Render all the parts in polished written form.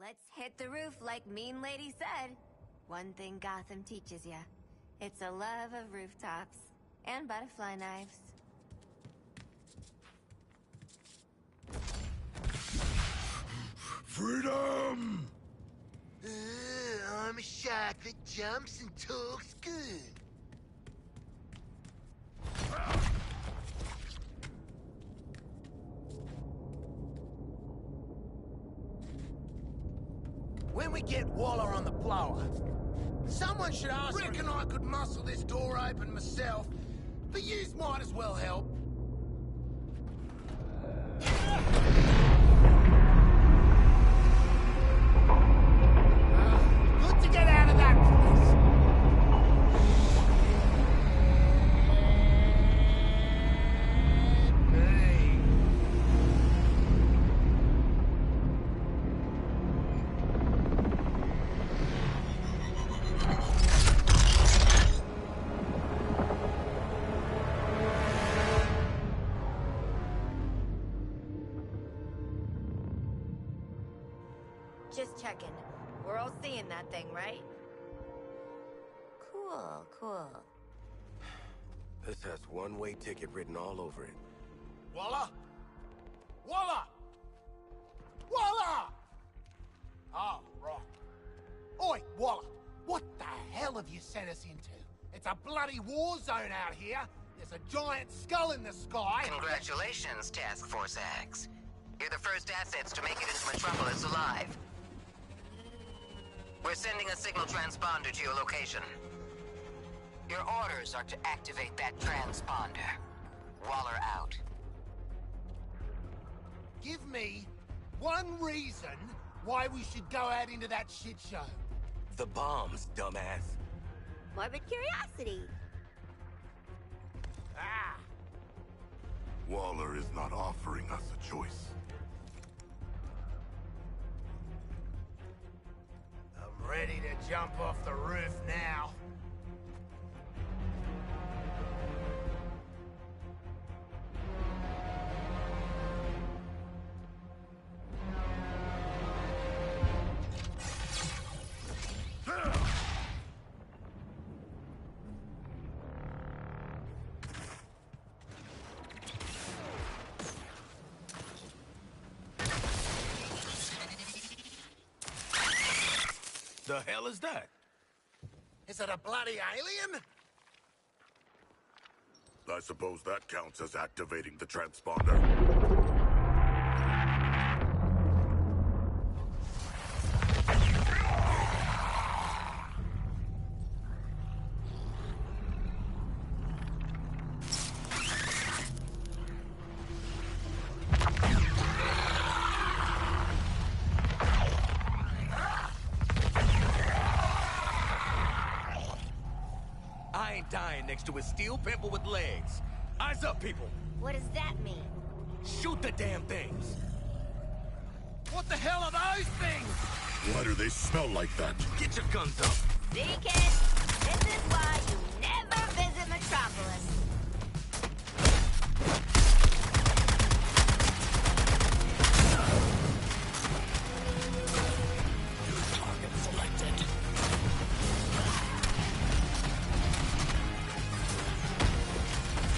Let's hit the roof like Mean Lady said. One thing Gotham teaches ya. It's a love of rooftops. And butterfly knives. Freedom! I'm a shark that jumps and talks good. When we get Waller on the blower, someone should ask. Reckon I could muscle this door open myself, but yous might as well help. Good to get out of that place. Just checking. We're all seeing that thing, right? Cool, cool. This has one-way ticket written all over it. Waller? Waller! Waller! Oh, right. Oi, Waller, what the hell have you sent us into? It's a bloody war zone out here. There's a giant skull in the sky. Congratulations, Task Force X. You're the first assets to make it into Metropolis alive. We're sending a signal transponder to your location. Your orders are to activate that transponder. Waller out. Give me one reason why we should go out into that shit show. The bombs, dumbass. Morbid curiosity. Ah! Waller is not offering us a choice. I'm ready to jump off the roof now. The hell is that? Is it a bloody alien? I suppose that counts as activating the transponder. I ain't dying next to a steel pimple with legs. Eyes up, people! What does that mean? Shoot the damn things! What the hell are those things? Why do they smell like that? Get your guns up! See, kids? This is why you never visit Metropolis.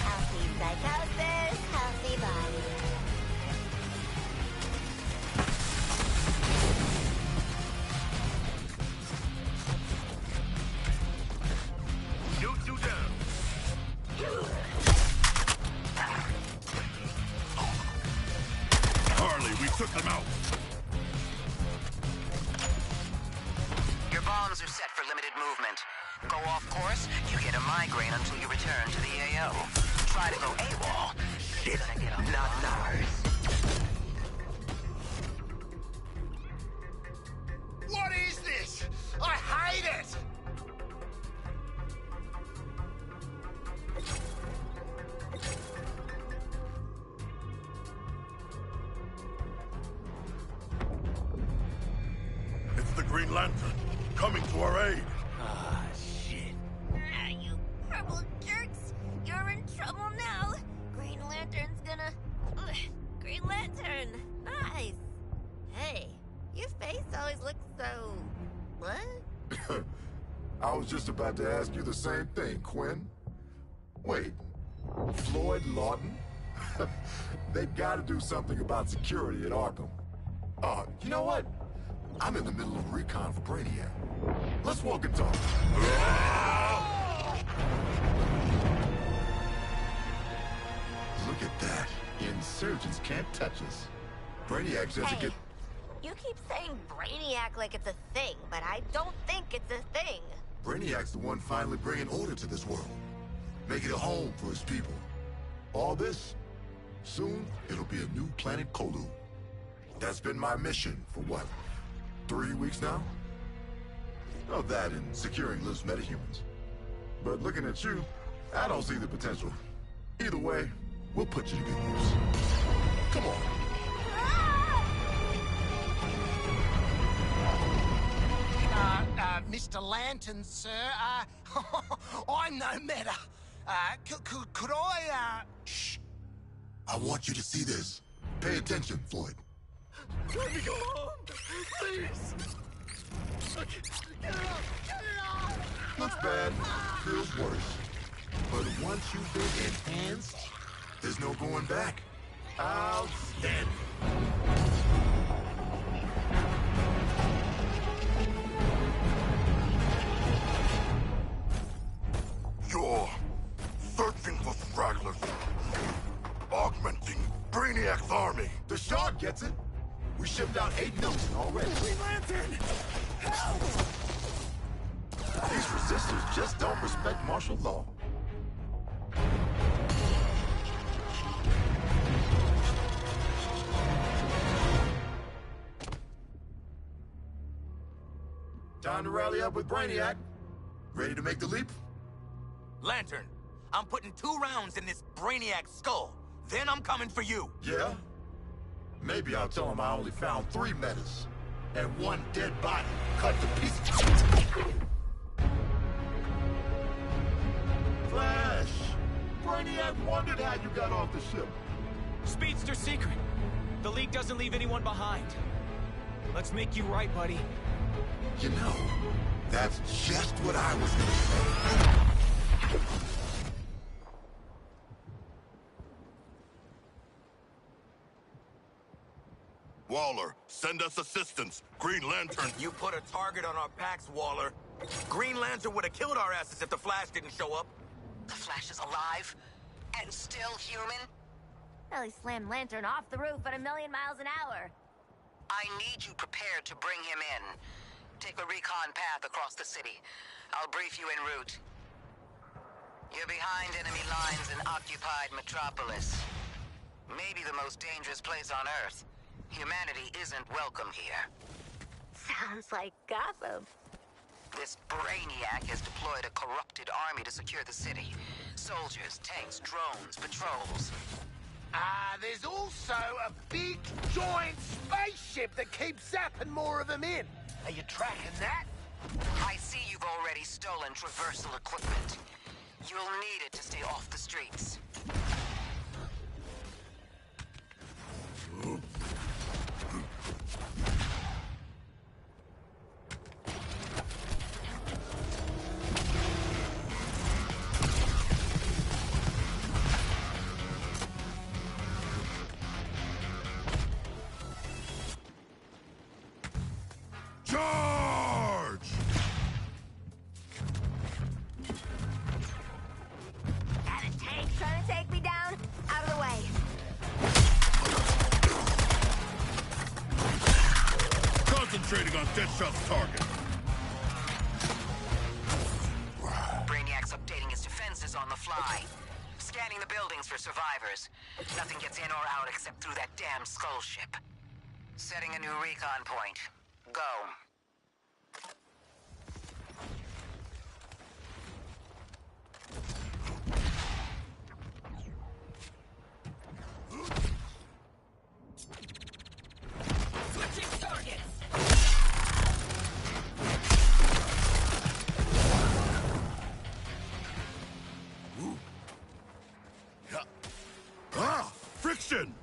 Healthy psychosis, healthy body. Shoot you down! Harley, we took them out! Your bombs are set for limited movement. Go off course, you get a migraine until you return to the AO. Try to go AWOL. Shit, not ours. What is this? I hate it! It's the Green Lantern, coming to our aid. Ah, shit. Ah, you purple jerks! You're in trouble now! Green Lantern's gonna... Green Lantern! Nice! Hey, your face always was just about to ask you the same thing, Quinn. Wait, Floyd Lawton? They've got to do something about security at Arkham. You know what? I'm in the middle of a recon for Brainiac. Let's walk and talk. Look at that. Insurgents can't touch us. Brainiac says it Hey, you keep saying Brainiac like it's a thing, but I don't think it's a thing. Brainiac's the one finally bringing order to this world. Making a home for his people. All this, soon it'll be a new planet Kolu. That's been my mission for what, 3 weeks now? Of that and securing Liv's metahumans. But looking at you, I don't see the potential. Either way, we'll put you to good use. Come on. Mr. Lantern, sir, I'm no matter. Could I, Shh. I want you to see this. Pay attention, Floyd. Let me go home! Please! Get it off! Looks bad, feels worse. But once you've been enhanced, there's no going back. Outstanding. You're searching for stragglers. Augmenting Brainiac's army. The Shard gets it. We shipped out 8 million already. Green Lantern! Help! These resistors just don't respect martial law. Time to rally up with Brainiac. Ready to make the leap? Lantern, I'm putting 2 rounds in this Brainiac skull. Then I'm coming for you. Yeah? Maybe I'll tell him I only found 3 metas. And 1 dead body cut to pieces. Flash! Brainiac wondered how you got off the ship. Speedster's secret. The League doesn't leave anyone behind. Let's make you right, buddy. You know, that's just what I was gonna say. Waller, send us assistance. Green Lantern. You put a target on our backs, Waller. Green Lantern would have killed our asses if the Flash didn't show up. The Flash is alive and still human. Well, he slammed Lantern off the roof at 1,000,000 miles an hour. I need you prepared to bring him in. Take a recon path across the city. I'll brief you en route. You're behind enemy lines in occupied Metropolis. Maybe the most dangerous place on Earth. Humanity isn't welcome here. Sounds like Gotham. This Brainiac has deployed a corrupted army to secure the city. Soldiers, tanks, drones, patrols. There's also a big, giant spaceship that keeps zapping more of them in. Are you tracking that? I see you've already stolen traversal equipment. You'll need it to stay off the streets. Charge! Got a tank trying to take me down? Out of the way. Concentrating on Deathshot's target. Brainiac's updating his defenses on the fly. Scanning the buildings for survivors. Nothing gets in or out except through that damn skull ship. Setting a new recon point. Go. Switching targets! Ah! Friction!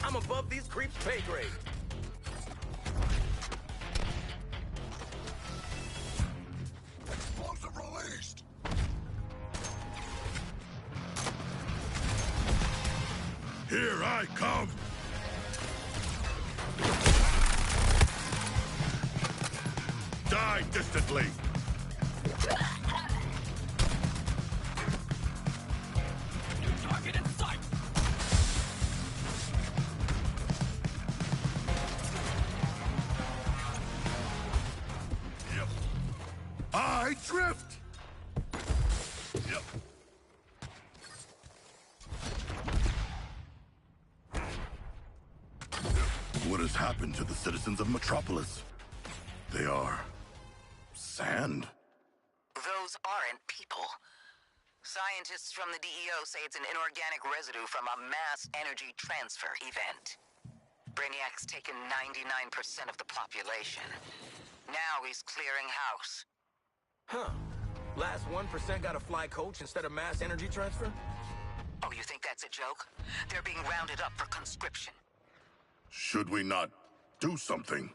I'm above these creeps' pay grade. Here I come! Die distantly! Target in sight! Yep. I drift! Yep. What has happened to the citizens of Metropolis? They are... sand? Those aren't people. Scientists from the DEO say it's an inorganic residue from a mass energy transfer event. Brainiac's taken 99% of the population. Now he's clearing house. Huh. Last 1% got a fly coach instead of mass energy transfer? Oh, you think that's a joke? They're being rounded up for conscription. Should we not do something?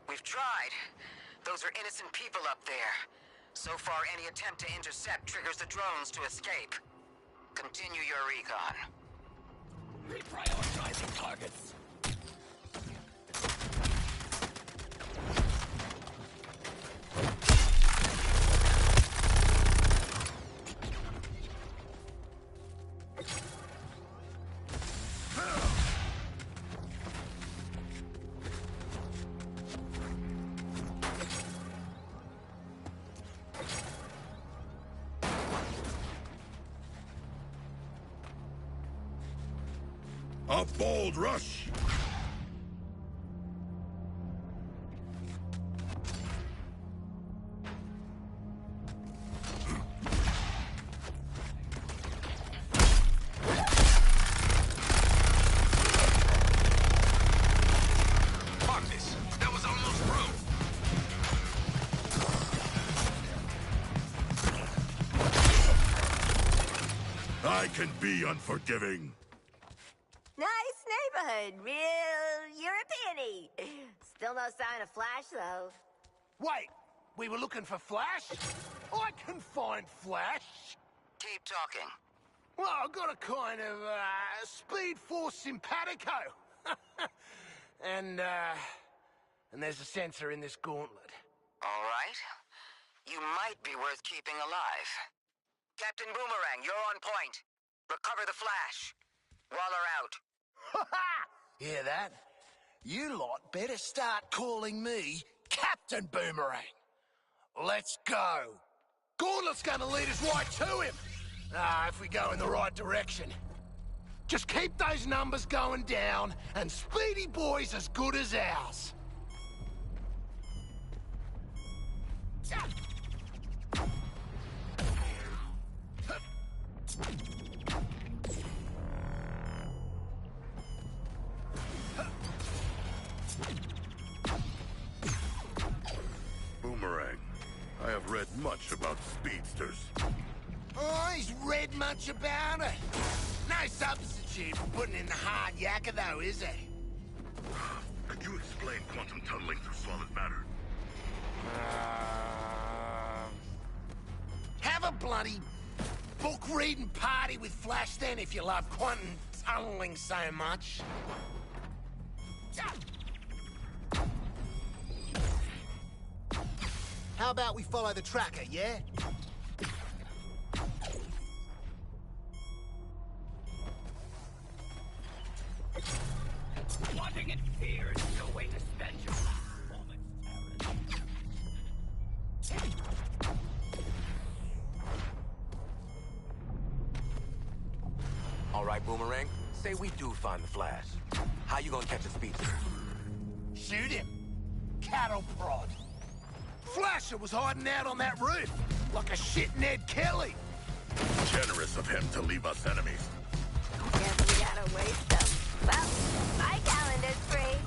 We've tried. Those are innocent people up there. So far, any attempt to intercept triggers the drones to escape. Continue your recon. Reprioritizing targets. A bold rush! Fuck this. That was almost through. I can be unforgiving. Nice neighborhood, real European-y. Still no sign of Flash, though. Wait, we were looking for Flash? I can find Flash. Keep talking. Well, I've got a kind of, Speed Force simpatico. and there's a sensor in this gauntlet. All right. You might be worth keeping alive. Captain Boomerang, you're on point. Recover the Flash. Waller out. Ha ha! Hear that? You lot better start calling me Captain Boomerang. Let's go. Gauntlet's gonna lead us right to him. If we go in the right direction. Just keep those numbers going down, and Speedy Boy's as good as ours. Boomerang, I have read much about speedsters. Oh, he's read much about it. No substitute for putting in the hard yakka, though, is he? Could you explain quantum tunneling through solid matter? Have a bloody book-reading party with Flash then if you love quantum tunneling so much. How about we follow the tracker, yeah? Wanting in fear is no way to spend your last moments, Aaron. All right, Boomerang. Say we do find the Flash. How you gonna catch a speedster? Shoot him. Cattle prod. Flasher was hiding out on that roof, like a shit Ned Kelly. Generous of him to leave us enemies. Guess we gotta waste them. Well, my calendar's free.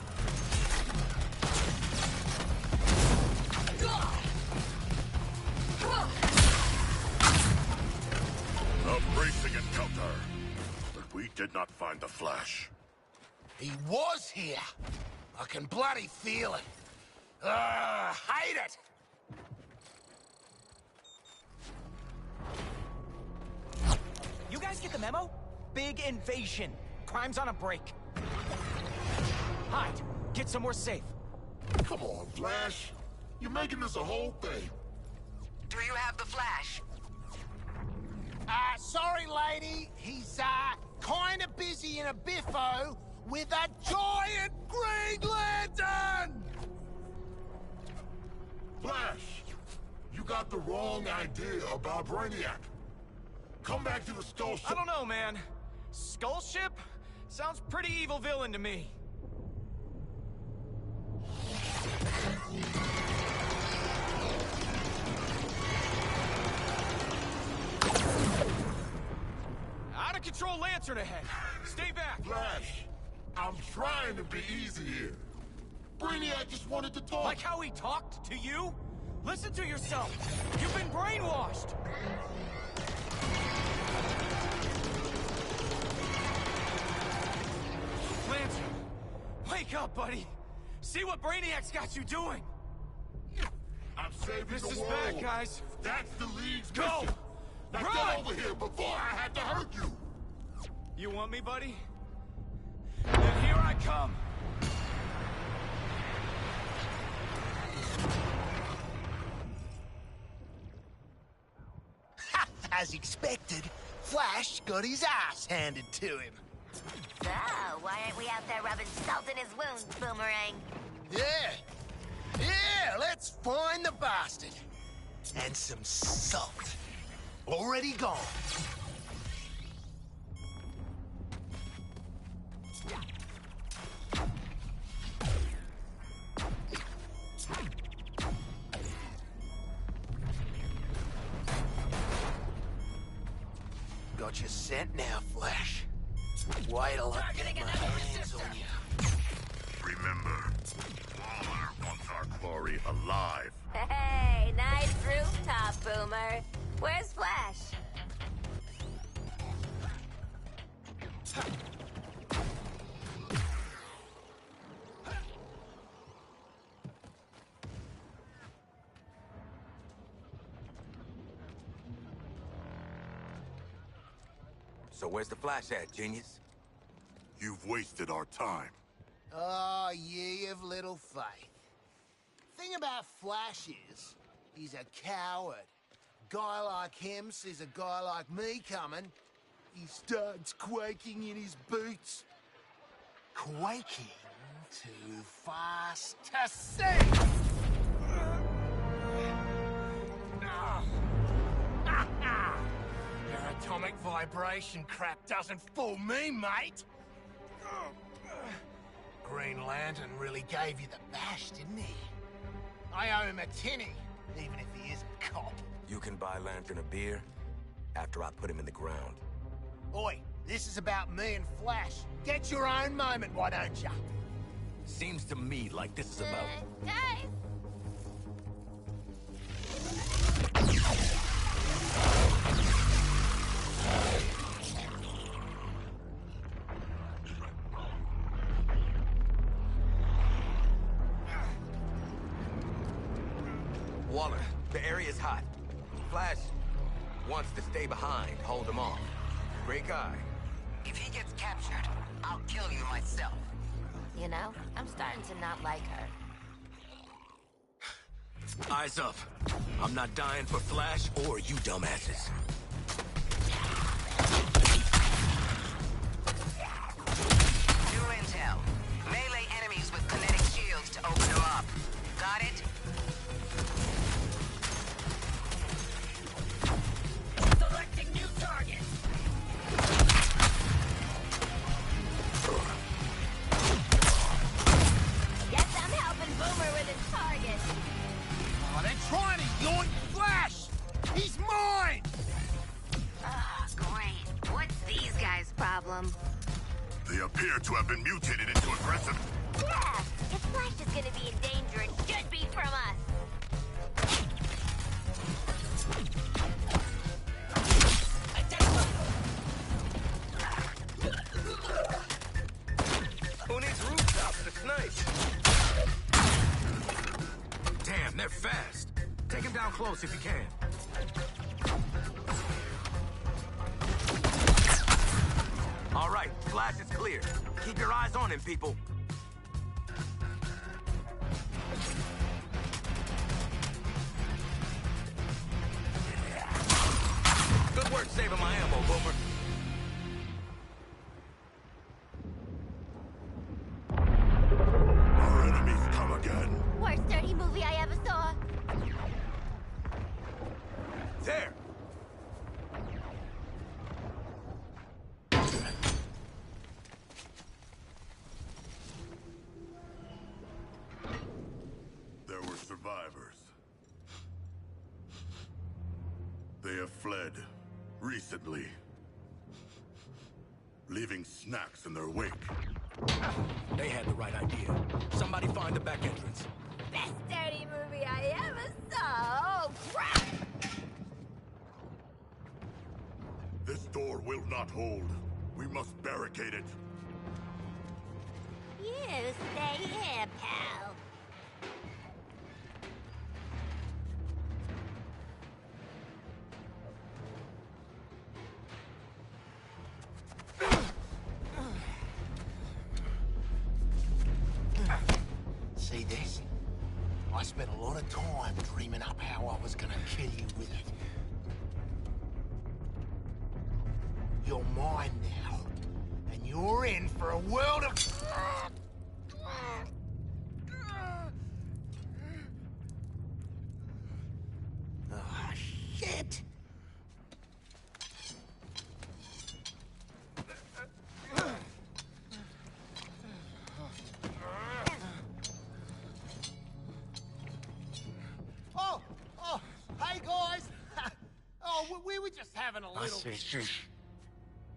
A bracing encounter. But we did not find the Flash. He was here. I can bloody feel it. Hate it. You guys get the memo? Big invasion. crime's on a break. Hide. Get somewhere safe. Come on, Flash. You're making this a whole thing. Do you have the flash? Sorry, lady. He's, kinda busy in a biffo with a giant Green Lantern! Flash, you got the wrong idea about Brainiac. Come back to the Skull Ship. I don't know, man. Skull Ship? Sounds pretty evil villain to me. Out of control lantern ahead. Stay back. Flash, I'm trying to be easy here. Brainiac just wanted to talk. Like how he talked to you? Listen to yourself. You've been brainwashed. Lantern, wake up, buddy. See what Brainiac's got you doing. I'm saving This the is world. bad, guys. That's the League's Go! mission. Now Run! get over here before I had to hurt you. You want me, buddy? Then here I come. As expected, Flash got his ass handed to him. So, why aren't we out there rubbing salt in his wounds, Boomerang? Yeah, let's find the bastard. And some salt. Already gone. Got your scent now, Flash. Wait till I get my hands on you. Remember, Waller wants our quarry alive. Hey, nice rooftop, Boomer. Where's Flash? So where's the Flash at, genius? You've wasted our time. Oh, ye of little faith. Thing about Flash is, he's a coward. Guy like him sees a guy like me coming, he starts quaking in his boots. Quaking too fast to see! Your atomic vibration crap doesn't fool me, mate! Green Lantern really gave you the bash, didn't he? I owe him a tinny, even if he is a cop. You can buy Lantern a beer after I put him in the ground. Oi, this is about me and Flash. Get your own moment, why don't ya? Seems to me like this is about... Guys! Waller, the area's hot. Flash wants to stay behind, hold him off. Great guy. If he gets captured, I'll kill you myself. You know, I'm starting to not like her. Eyes up. I'm not dying for Flash or you dumbasses. New intel. Melee enemies with kinetic shields to open them up. Got it? Selecting new target. Guess I'm helping Boomer with his target. Oh, they're trying to yoink Flash! He's mine! Ah, great. What's these guys' problem? They appear to have been mutated into aggressive... Yeah, if Flash is gonna be in danger, it should be from us. Who needs rooftops to snipe? Damn, they're fast. Take him down close if you can. All right, Flash. Flash is clear. Keep your eyes on him, people. Good work saving my ammo, Boomer. Our enemies come again. Worst dirty movie I ever saw. There! There were survivors. They have fled recently, leaving snacks in their wake. They had the right idea. Somebody find the back entrance. Best dirty movie I ever saw. Oh, crap! This door will not hold. We must barricade it. You stay here, pal. See this? I spent a lot of time dreaming up how I was gonna kill you with it. You're mine now, and you're in for a world of... Ah, shit! Oh, hey guys! We were just having a little... Shh.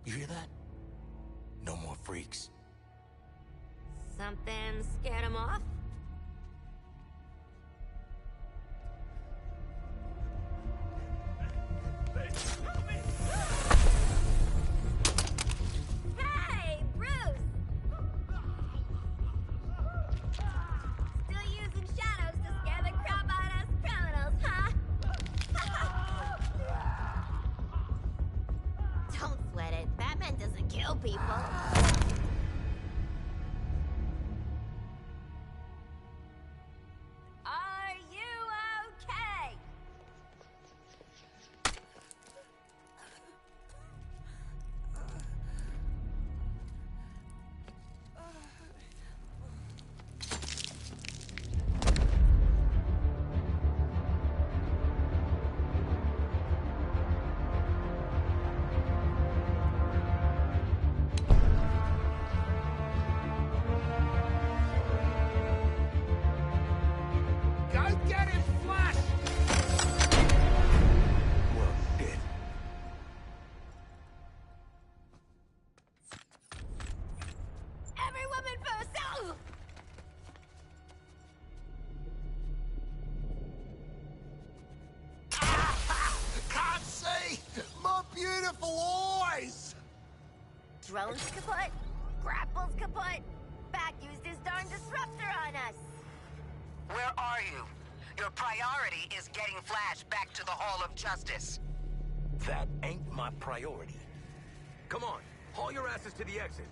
You hear that? No more freaks. Something scared him off? Hey, Bruce! Still using shadows to scare the crap out of us criminals, huh? Don't sweat it. Batman doesn't kill people. Are you okay? Go get him, Flash! Well, shit. Every woman for herself! Can't see! My beautiful eyes! Drone's kaput, grapple's kaput. Back used his darn disruptor on us. Where are you? Your priority is getting Flash back to the Hall of Justice. That ain't my priority. Come on, haul your asses to the exit.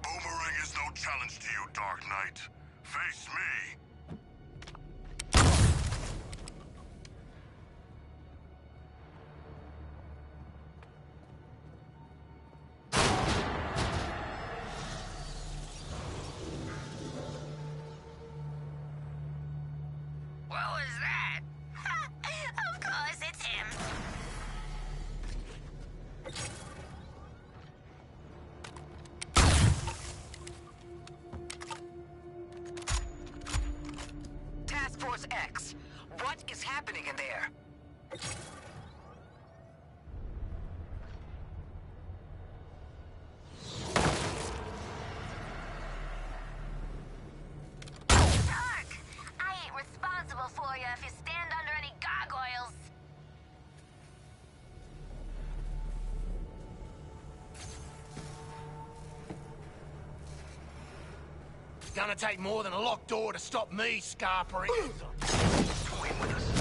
Boomerang is no challenge to you, Dark Knight. Face me. What was that? Deus Ex. What is happening in there? Dark! I ain't responsible for you if you stand under any gargoyles. Gonna take more than a locked door to stop me scarpering. Toying with us.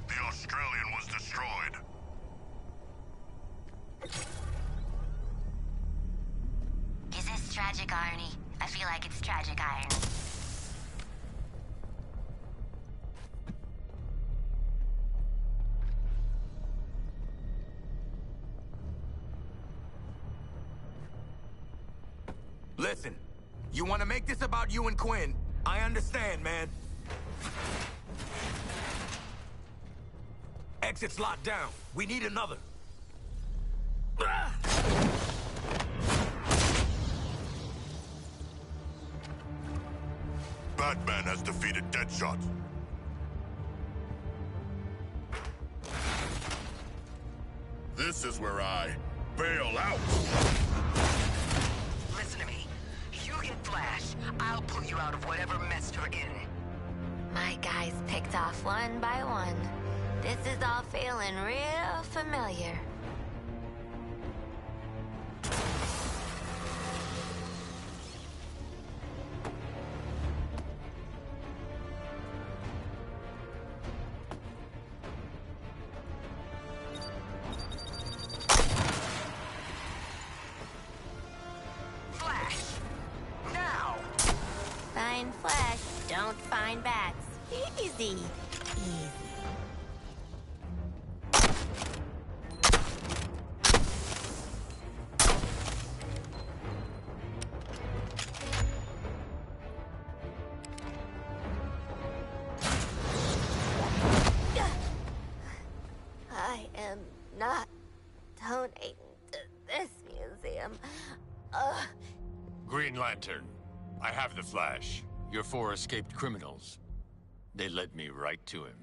The Australian was destroyed. Is this tragic irony? I feel like it's tragic irony. Listen, you want to make this about you and Quinn? I understand, man. Exit's locked down. We need another. Batman has defeated Deadshot. This is where I bail out. Listen to me. You get Flash, I'll pull you out of whatever mess you're in. My guys picked off one by one. This is all feeling real familiar. Flash! Now! Find flesh, don't find bats. Easy. Easy. I am not donating to this museum. Green Lantern, I have the Flash. Your 4 escaped criminals. They led me right to him.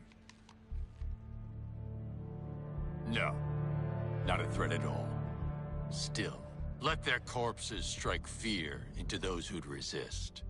No, not a threat at all. Still, let their corpses strike fear into those who'd resist.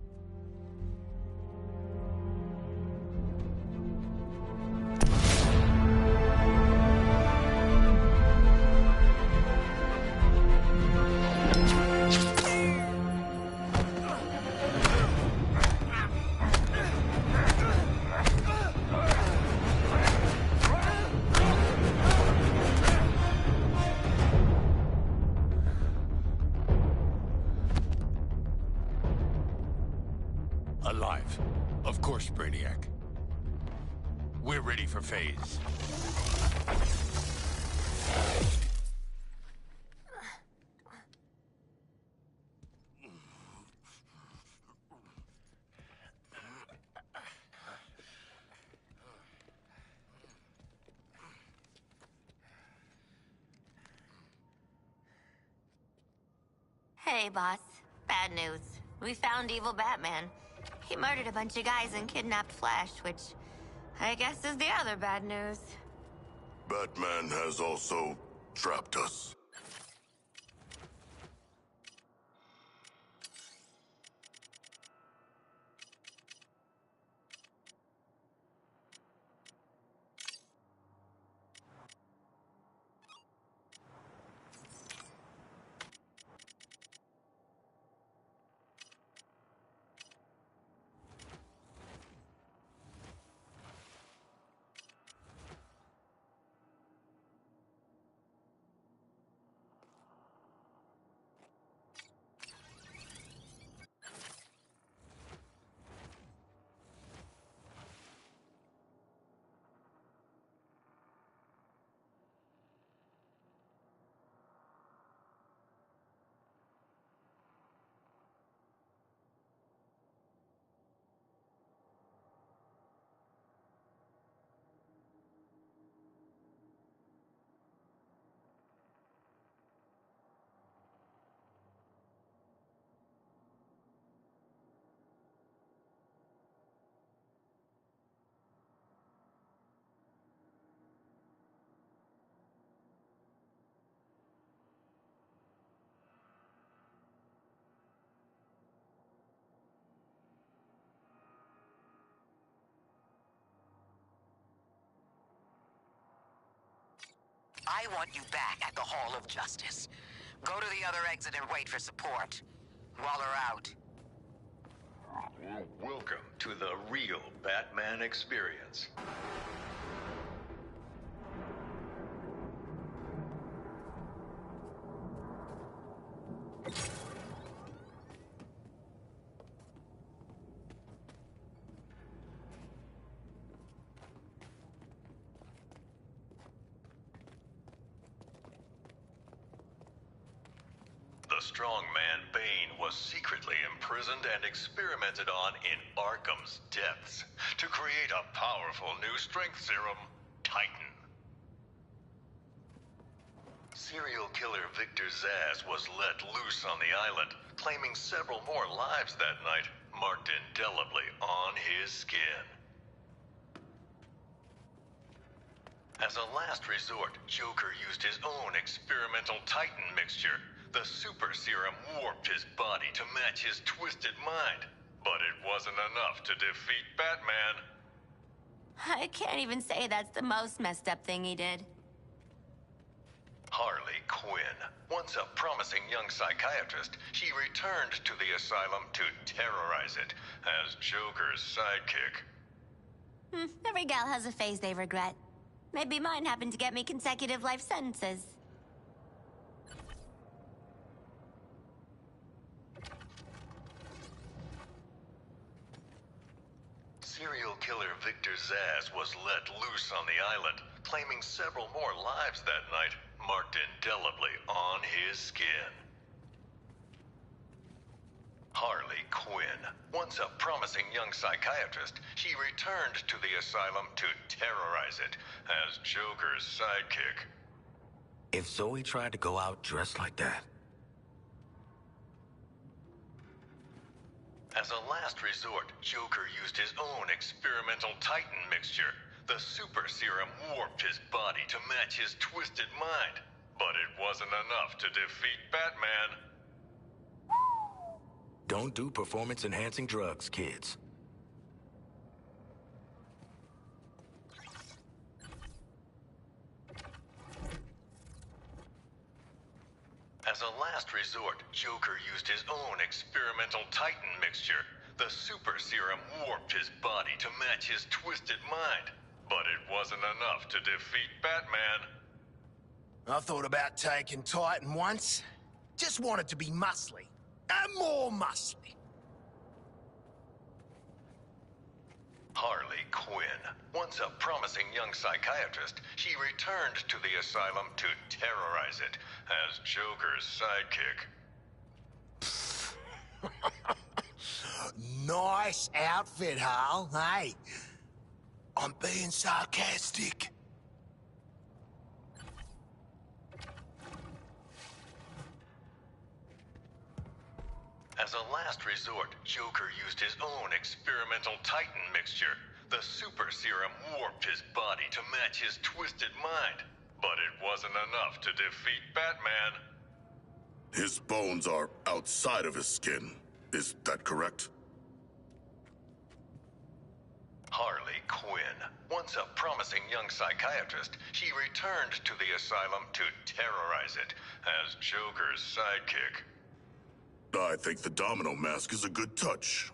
Alive. Of course, Brainiac. We're ready for phase. Hey, boss. Bad news. We found evil Batman. He murdered a bunch of guys and kidnapped Flash, which I guess is the other bad news. Batman has also trapped us. I want you back at the Hall of Justice. Go to the other exit and wait for support. Waller out. Welcome to the real Batman experience. The strongman Bane was secretly imprisoned and experimented on in Arkham's depths to create a powerful new strength serum, Titan. Serial killer Victor Zsasz was let loose on the island, claiming several more lives that night, marked indelibly on his skin. As a last resort, Joker used his own experimental Titan mixture. The super serum warped his body to match his twisted mind. But it wasn't enough to defeat Batman. I can't even say that's the most messed up thing he did. Harley Quinn. Once a promising young psychiatrist, she returned to the asylum to terrorize it as Joker's sidekick. Every gal has a phase they regret. Maybe mine happened to get me consecutive life sentences. Serial killer Victor Zsasz was let loose on the island, claiming several more lives that night, marked indelibly on his skin. Harley Quinn. Once a promising young psychiatrist, she returned to the asylum to terrorize it as Joker's sidekick. If Zoe tried to go out dressed like that... As a last resort, Joker used his own experimental Titan mixture. The super serum warped his body to match his twisted mind. But it wasn't enough to defeat Batman. Don't do performance-enhancing drugs, kids. As a last resort, Joker used his own experimental Titan mixture. The super serum warped his body to match his twisted mind. But it wasn't enough to defeat Batman. I thought about taking Titan once. Just wanted to be muscly. And more muscly. Harley Quinn. Once a promising young psychiatrist, she returned to the asylum to terrorize it as Joker's sidekick. Nice outfit, Hal. Hey, I'm being sarcastic. As a last resort, Joker used his own experimental Titan mixture. The super serum warped his body to match his twisted mind. But it wasn't enough to defeat Batman. His bones are outside of his skin. Is that correct? Harley Quinn. Once a promising young psychiatrist, she returned to the asylum to terrorize it as Joker's sidekick. I think the domino mask is a good touch.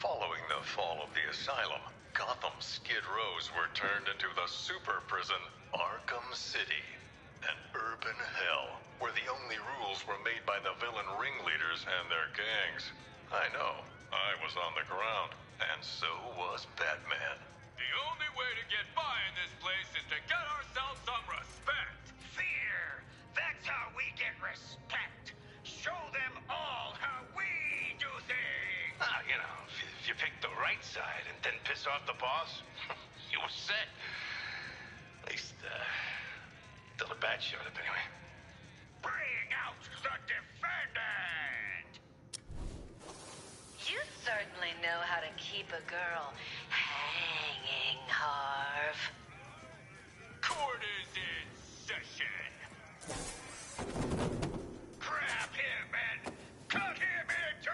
Following the fall of the asylum, Gotham's Skid Rows were turned into the super prison, Arkham City. An urban hell, where the only rules were made by the villain ringleaders and their gangs. I know, I was on the ground, and so was Batman. The only way to get by in this place is to get ourselves some respect. Fear! That's how we get respect. Show them all how we do things. You know, if you pick the right side and then piss off the boss, you were set. At least, till the bat showed up anyway. Bring out the defendant! You certainly know how to keep a girl hanging, Harv. Court is in session. Grab him and cut him in two!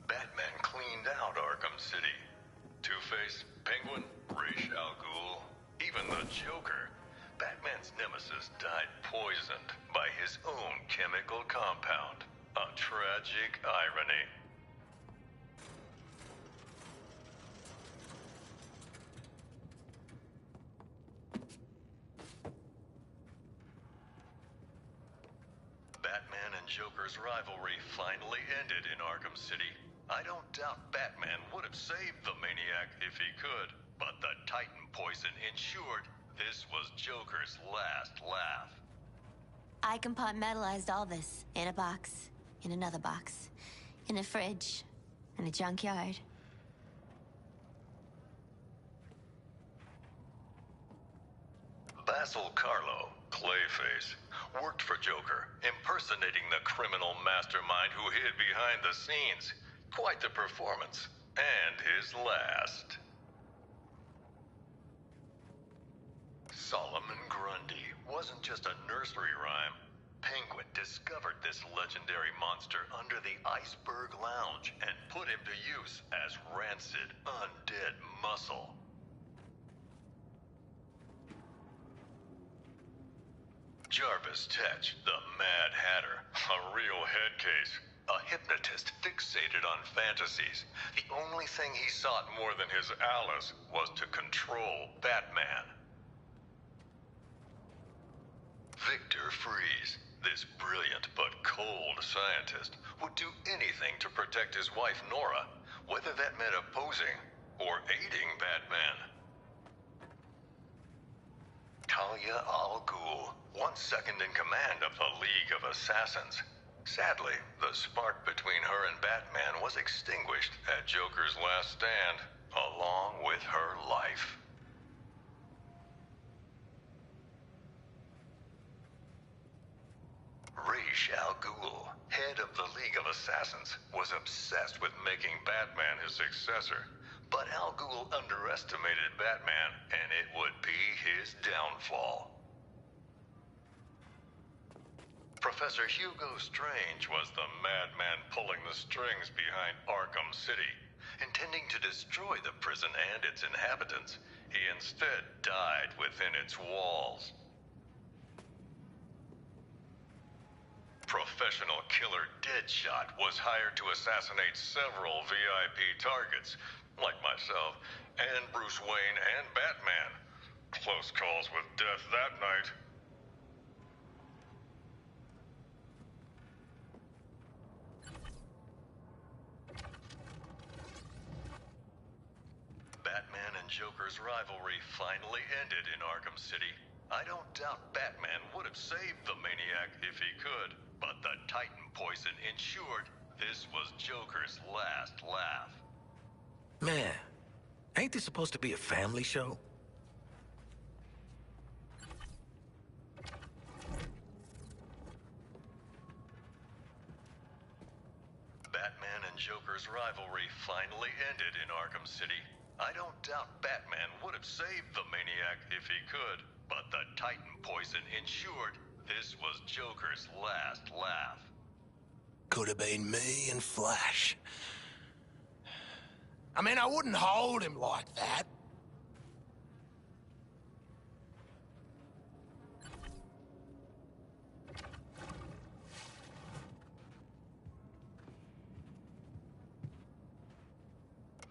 Batman cleaned out Arkham City. Two-Face, Penguin, Ra's al Ghul, even the Joker. Batman's nemesis died poisoned by his own chemical compound. A tragic irony. Batman and Joker's rivalry finally ended in Arkham City. I don't doubt Batman would have saved the maniac if he could, but the Titan poison ensured this was Joker's last laugh. I compartmentalized all this in a box, in another box, in a fridge, in a junkyard. Basil Carlo, Clayface, worked for Joker, impersonating the criminal mastermind who hid behind the scenes. Quite the performance. And his last. Solomon Grundy wasn't just a nursery rhyme. Penguin discovered this legendary monster under the Iceberg Lounge and put him to use as rancid, undead muscle. Jarvis Tetch, the Mad Hatter, a real head case. A hypnotist fixated on fantasies. The only thing he sought more than his Alice was to control Batman. Victor Freeze, this brilliant but cold scientist, would do anything to protect his wife Nora, whether that meant opposing or aiding Batman. Talia al Ghul, once second in command of the League of Assassins. Sadly, the spark between her and Batman was extinguished at Joker's last stand, along with her life. Ra's al Ghul, head of the League of Assassins, was obsessed with making Batman his successor. But Al Ghul underestimated Batman, and it would be his downfall. Professor Hugo Strange was the madman pulling the strings behind Arkham City. Intending to destroy the prison and its inhabitants, he instead died within its walls. Professional killer Deadshot was hired to assassinate several VIP targets, like myself, and Bruce Wayne and Batman. Close calls with death that night. Batman and Joker's rivalry finally ended in Arkham City. I don't doubt Batman would have saved the maniac if he could, but the Titan poison ensured this was Joker's last laugh. Man, ain't this supposed to be a family show? Batman and Joker's rivalry finally ended in Arkham City. I don't doubt Batman would have saved the maniac if he could, but the Titan poison ensured this was Joker's last laugh. Could have been me and Flash. I mean, I wouldn't hold him like that.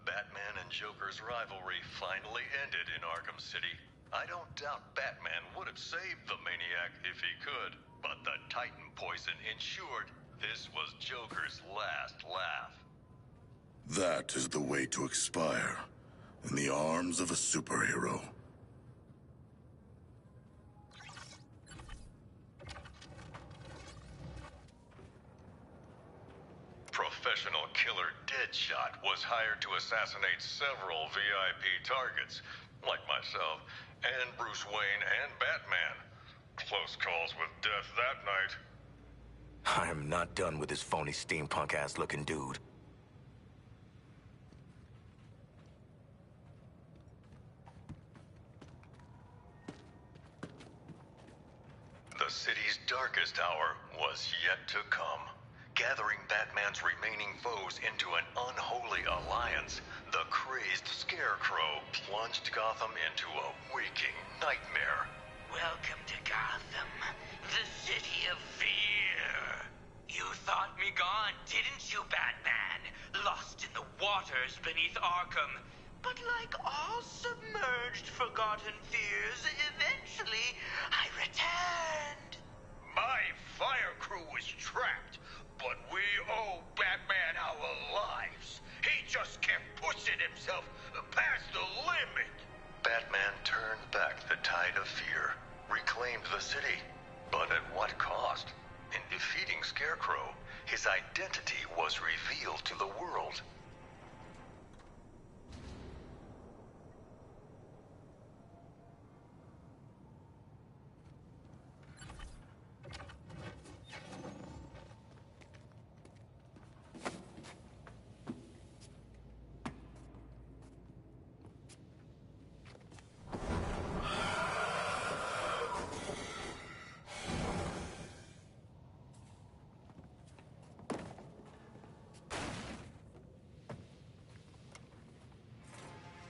Batman and Joker's rivalry finally ended in Arkham City. I don't doubt Batman would have saved the maniac if he could, but the Titan poison ensured this was Joker's last laugh. That is the way to expire, in the arms of a superhero. Professional killer Deadshot was hired to assassinate several VIP targets, like myself, and Bruce Wayne and Batman. Close calls with death that night. I am not done with this phony steampunk-ass looking dude. the city's darkest hour was yet to come. Gathering Batman's remaining foes into an unholy alliance, the crazed Scarecrow plunged Gotham into a waking nightmare. Welcome to Gotham, the city of fear. You thought me gone, didn't you, Batman? Lost in the waters beneath Arkham. But like all submerged, forgotten fears, eventually I returned. My fire crew was trapped, but we owe Batman our lives. He just kept pushing himself past the limit. Batman turned back the tide of fear, reclaimed the city, but at what cost? In defeating Scarecrow, his identity was revealed to the world.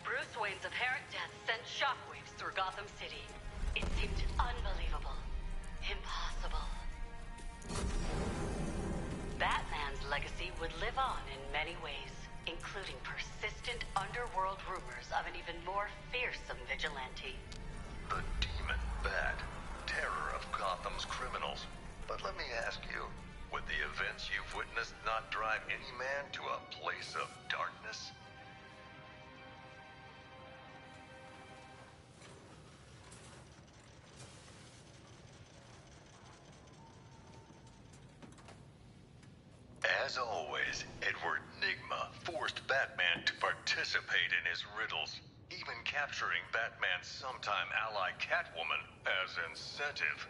Bruce Wayne's apparent death sent shockwaves through Gotham City. It seemed unbelievable. Impossible. Batman's legacy would live on in many ways, including persistent underworld rumors of an even more fearsome vigilante. The Demon Bat, terror of Gotham's criminals. But let me ask you, would the events you've witnessed not drive any man to a place of darkness? As always, Edward Nygma forced Batman to participate in his riddles, even capturing Batman's sometime ally Catwoman as incentive.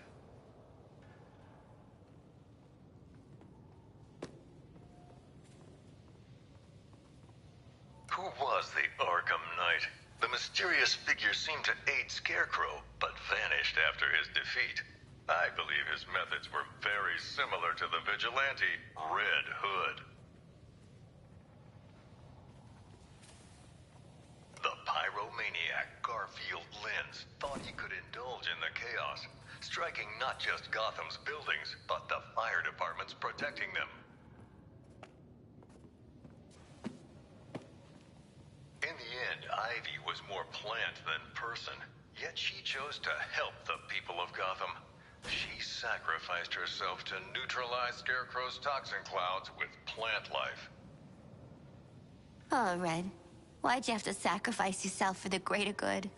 Who was the Arkham Knight? The mysterious figure seemed to aid Scarecrow, but vanished after his defeat. I believe his methods were very similar to the vigilante Red Hood. The pyromaniac Garfield Lynns thought he could indulge in the chaos, striking not just Gotham's buildings, but the fire departments protecting them. In the end, Ivy was more plant than person, yet she chose to help the people of Gotham. She sacrificed herself to neutralize Scarecrow's toxin clouds with plant life. Oh, Red. Why'd you have to sacrifice yourself for the greater good?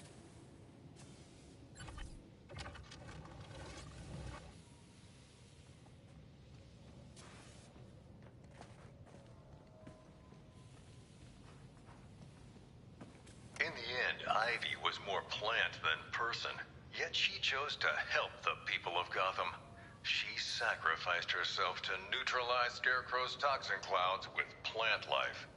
In the end, Ivy was more plant than person, yet she chose to help the people of Gotham. She sacrificed herself to neutralize Scarecrow's toxin clouds with plant life.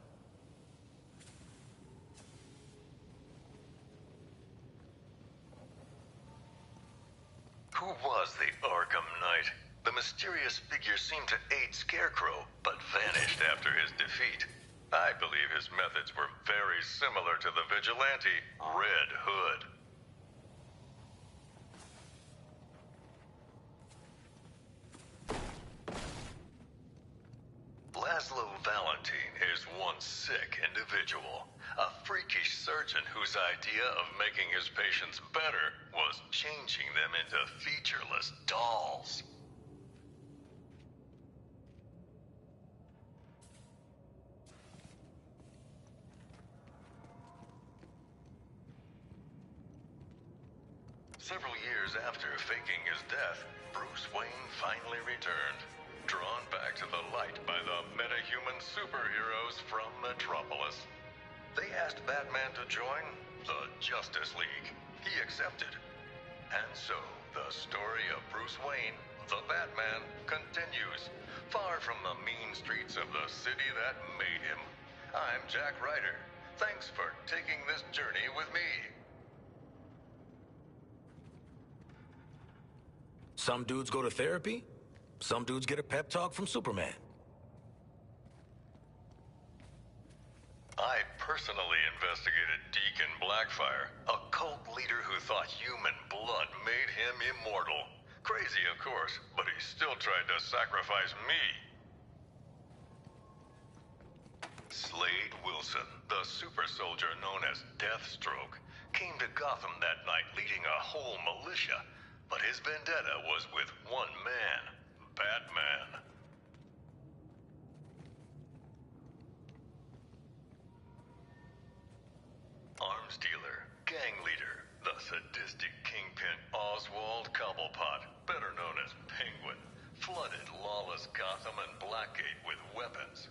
Who was the Arkham Knight? The mysterious figure seemed to aid Scarecrow, but vanished after his defeat. I believe his methods were very similar to the vigilante Red Hood. Laszlo Valentine is one sick individual, a freakish surgeon whose idea of making his patients better was changing them into featureless dolls. Several years after faking his death, Bruce Wayne finally returned, drawn back to the light by the metahuman superheroes from Metropolis. They asked Batman to join the Justice League. He accepted. And so, the story of Bruce Wayne, the Batman, continues, far from the mean streets of the city that made him. I'm Jack Ryder. Thanks for taking this journey with me. Some dudes go to therapy. Some dudes get a pep talk from Superman. I personally investigated Deacon Blackfire, a cult leader who thought human blood made him immortal. Crazy, of course, but he still tried to sacrifice me. Slade Wilson, the super soldier known as Deathstroke, came to Gotham that night leading a whole militia, but his vendetta was with one man, Batman. Arms dealer, gang leader, the sadistic kingpin Oswald Cobblepot, better known as Penguin, flooded lawless Gotham and Blackgate with weapons.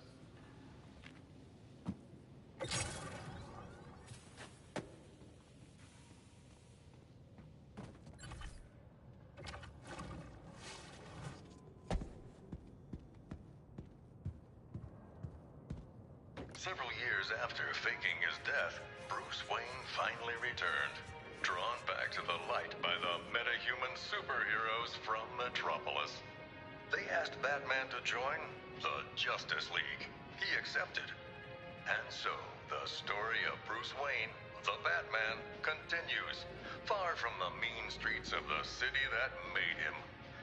Several years after faking his death, Bruce Wayne finally returned, drawn back to the light by the metahuman superheroes from Metropolis. They asked Batman to join the Justice League. He accepted. And so, the story of Bruce Wayne, the Batman, continues, far from the mean streets of the city that made him.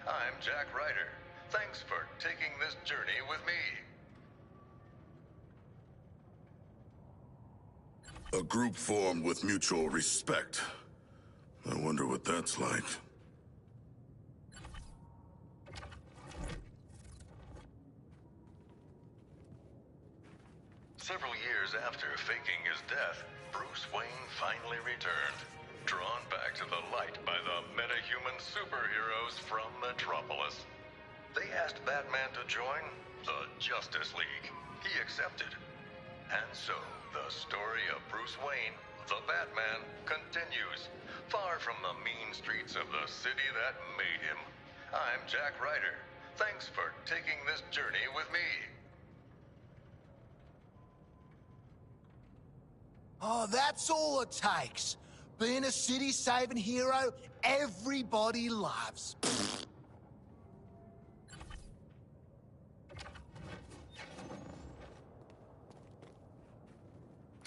I'm Jack Ryder. Thanks for taking this journey with me. A group formed with mutual respect. I wonder what that's like. Several years after faking his death, Bruce Wayne finally returned, drawn back to the light by the metahuman superheroes from Metropolis. They asked Batman to join the Justice League. He accepted. And so, the story of Bruce Wayne, the Batman, continues, far from the mean streets of the city that made him. I'm Jack Ryder. Thanks for taking this journey with me. Oh, that's all it takes. Being a city-saving hero everybody loves.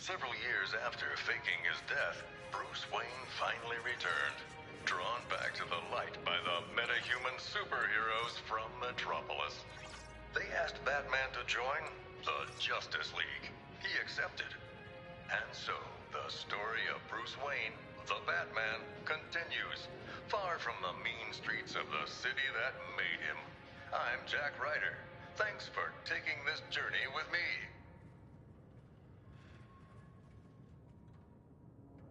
Several years after faking his death, Bruce Wayne finally returned, drawn back to the light by the metahuman superheroes from Metropolis. They asked Batman to join the Justice League. He accepted. And so, the story of Bruce Wayne, the Batman, continues, far from the mean streets of the city that made him. I'm Jack Ryder. Thanks for taking this journey with me.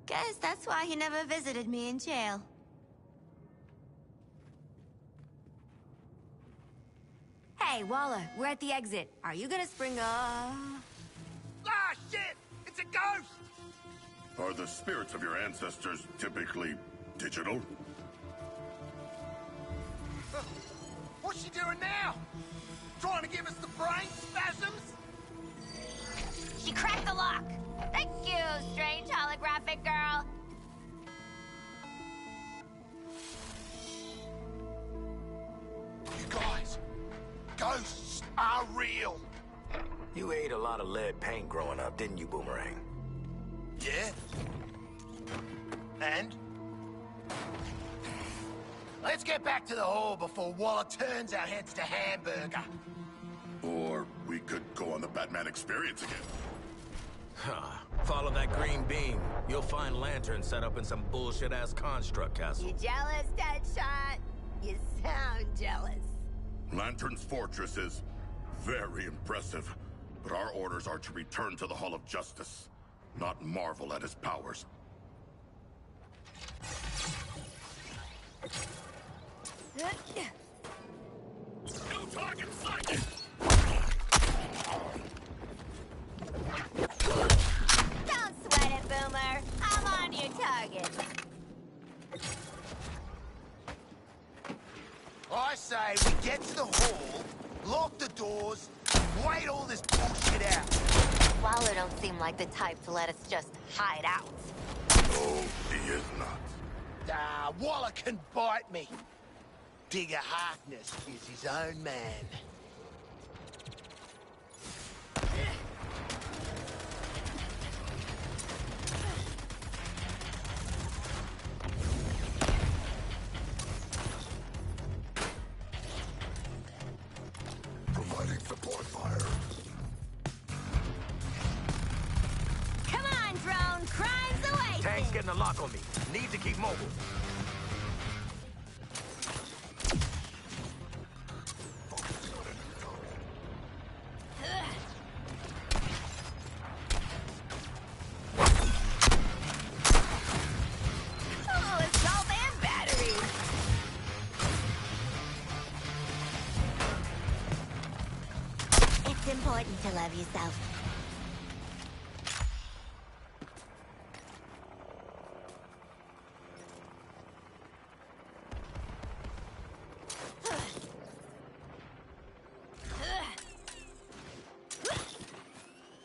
Guess that's why he never visited me in jail. Hey, Waller, we're at the exit. Are you gonna spring Ah, shit! It's a ghost! Are the spirits of your ancestors typically digital? What's she doing now? Trying to give us the brain spasms? She cracked the lock! Thank you, strange holographic girl! You guys, ghosts are real! You ate a lot of lead paint growing up, didn't you, Boomerang? Yeah? And? Let's get back to the hall before Waller turns our heads to hamburger. Or we could go on the Batman experience again. Huh. Follow that green beam. You'll find lanterns set up in some bullshit-ass construct castle. You jealous, Deadshot? You sound jealous. Lantern's fortress is very impressive, but our orders are to return to the Hall of Justice, not marvel at his powers. New target sighted! Don't sweat it, Boomer. I'm on your target. I say we get to the hall, lock the doors, wait all this bullshit out. Waller don't seem like the type to let us just hide out. Oh, he is not. Waller can bite me. Digger Harkness is his own man. Providing support fire. Come on, drone. Crime's away. Tank's getting a lock on me. Need to keep mobile. Oh, assault and battery. It's important to love yourself.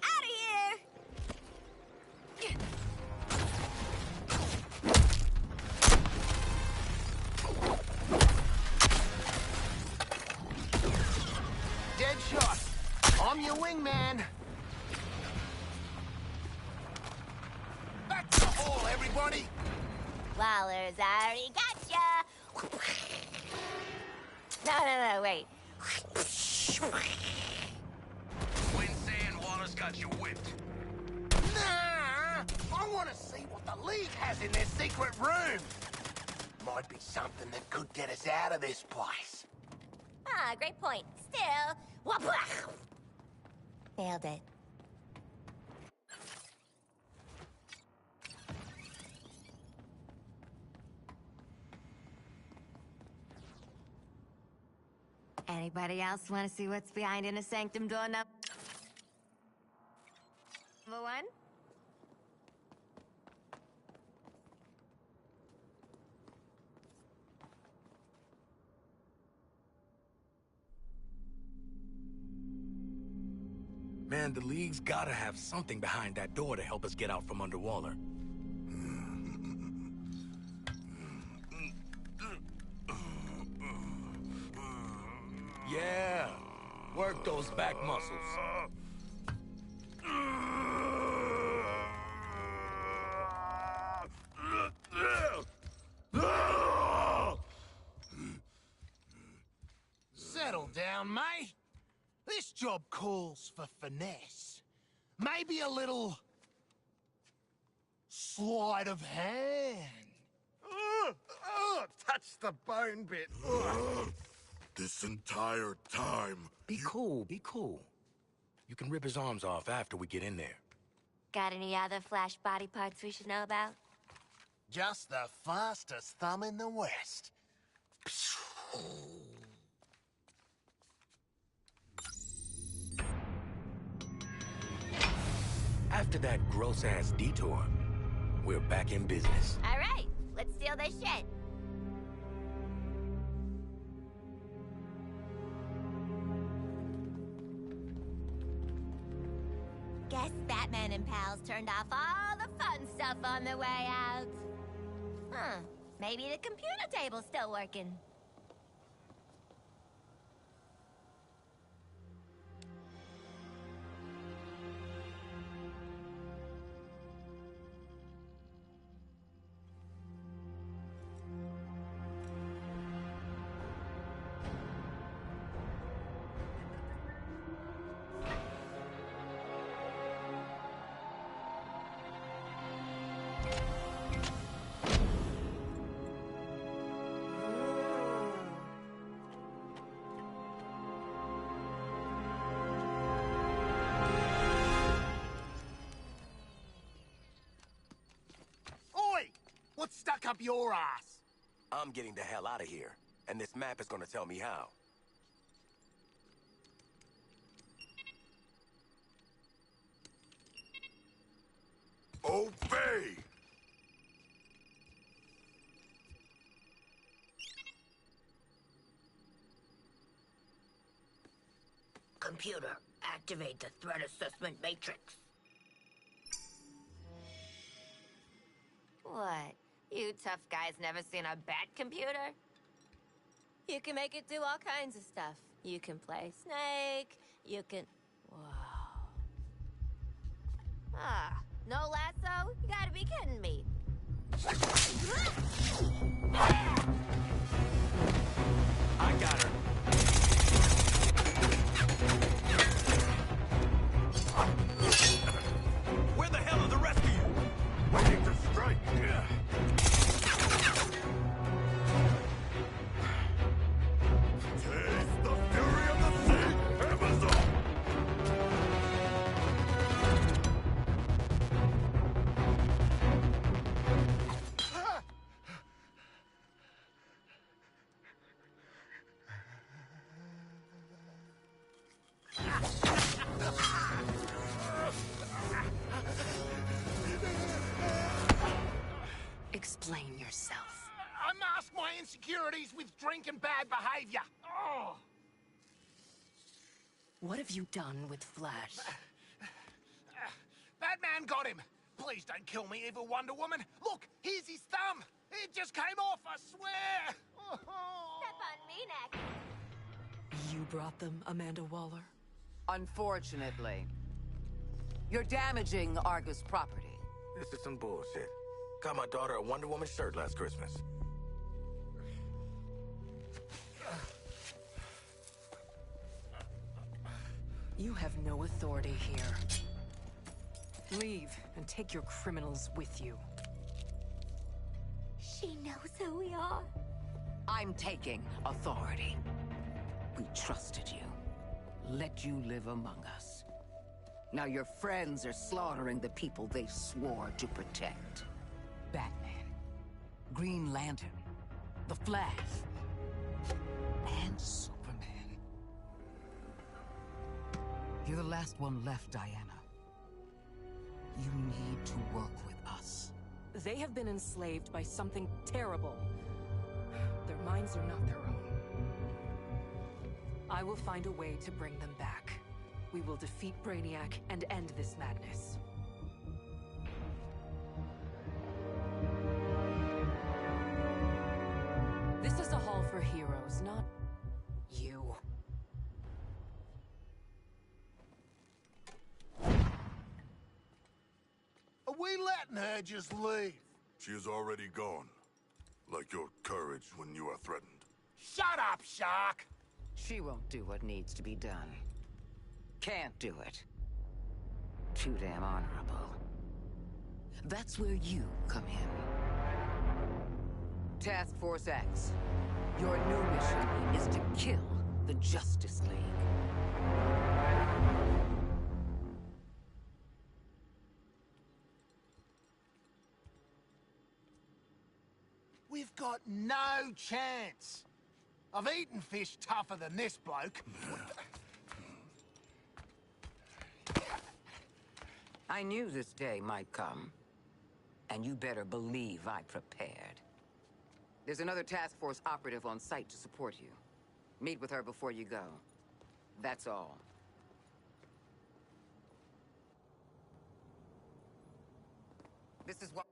Out of here! Dead shot. I'm your wingman. Back to the hall, everybody! Waller's already gotcha! No, wait. When saying Wallace got you whipped. Nah! I want to see what the League has in their secret room. Might be something that could get us out of this place. Ah, great point. Still, nailed it. Anybody else want to see what's behind Inner Sanctum door number one? Man, the League's gotta have something behind that door to help us get out from under Waller. Yeah, work those back muscles. Settle down, mate. This job calls for finesse. Maybe a little sleight of hand. Touch the bone bit. This entire time. Be cool, be cool. You can rip his arms off after we get in there. Got any other Flash body parts we should know about? Just the fastest thumb in the West. After that gross-ass detour, we're back in business. All right, let's steal their shit. Guess Batman and pals turned off all the fun stuff on the way out. Huh, maybe the computer table's still working. What's stuck up your ass? I'm getting the hell out of here, and this map is gonna tell me how. Obey! Computer, activate the threat assessment matrix. What? You tough guys never seen a bat computer? You can make it do all kinds of stuff. You can play Snake, you can... Whoa. Ah, no lasso? You gotta be kidding me. I got her. Where the hell are the rest of you? Waiting to strike. Taste the fury of the sea, Amazon! Explain yourself. I mask my insecurities with drink and bad behavior. Oh. What have you done with Flash? Batman got him. Please don't kill me, evil Wonder Woman. Look, here's his thumb. It just came off, I swear. Step on me next. You brought them, Amanda Waller? Unfortunately. You're damaging Argus property. This is some bullshit. Got my daughter a Wonder Woman shirt last Christmas. You have no authority here. Leave and take your criminals with you. She knows who we are. I'm taking authority. We trusted you. Let you live among us. Now your friends are slaughtering the people they swore to protect. Batman, Green Lantern, the Flash, and Superman. You're the last one left, Diana. You need to work with us. They have been enslaved by something terrible. Their minds are not their own. I will find a way to bring them back. We will defeat Brainiac and end this madness. This is a hall for heroes, not you. Are we letting her just leave? She is already gone. Like your courage when you are threatened. Shut up, Shark! She won't do what needs to be done. Can't do it. Too damn honorable. That's where you come in. Task Force X, your new mission is to kill the Justice League. We've got no chance. I've eaten fish tougher than this bloke. I knew this day might come. And you better believe I prepared. There's another task force operative on site to support you. Meet with her before you go. That's all. This is what...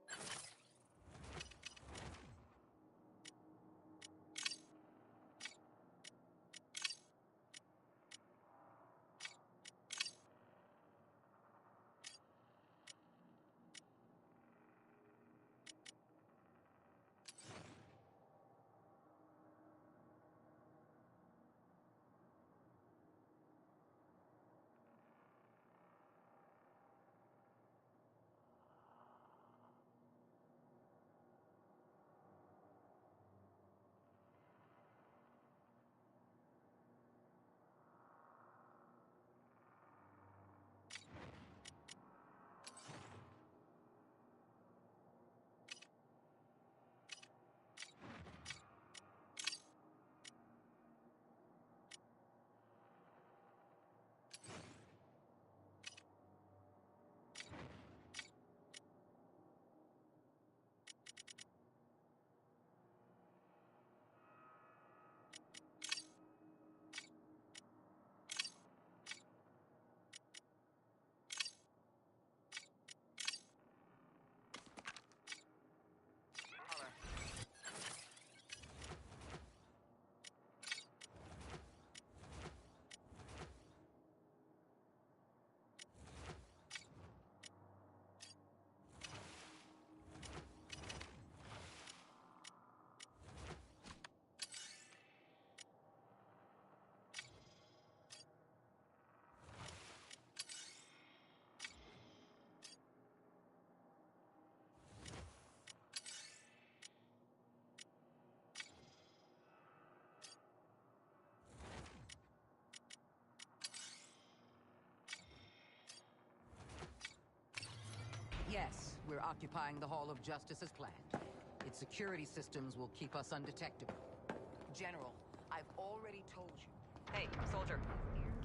occupying the Hall of Justice as planned. Its security systems will keep us undetectable. General, I've already told you. Hey, soldier.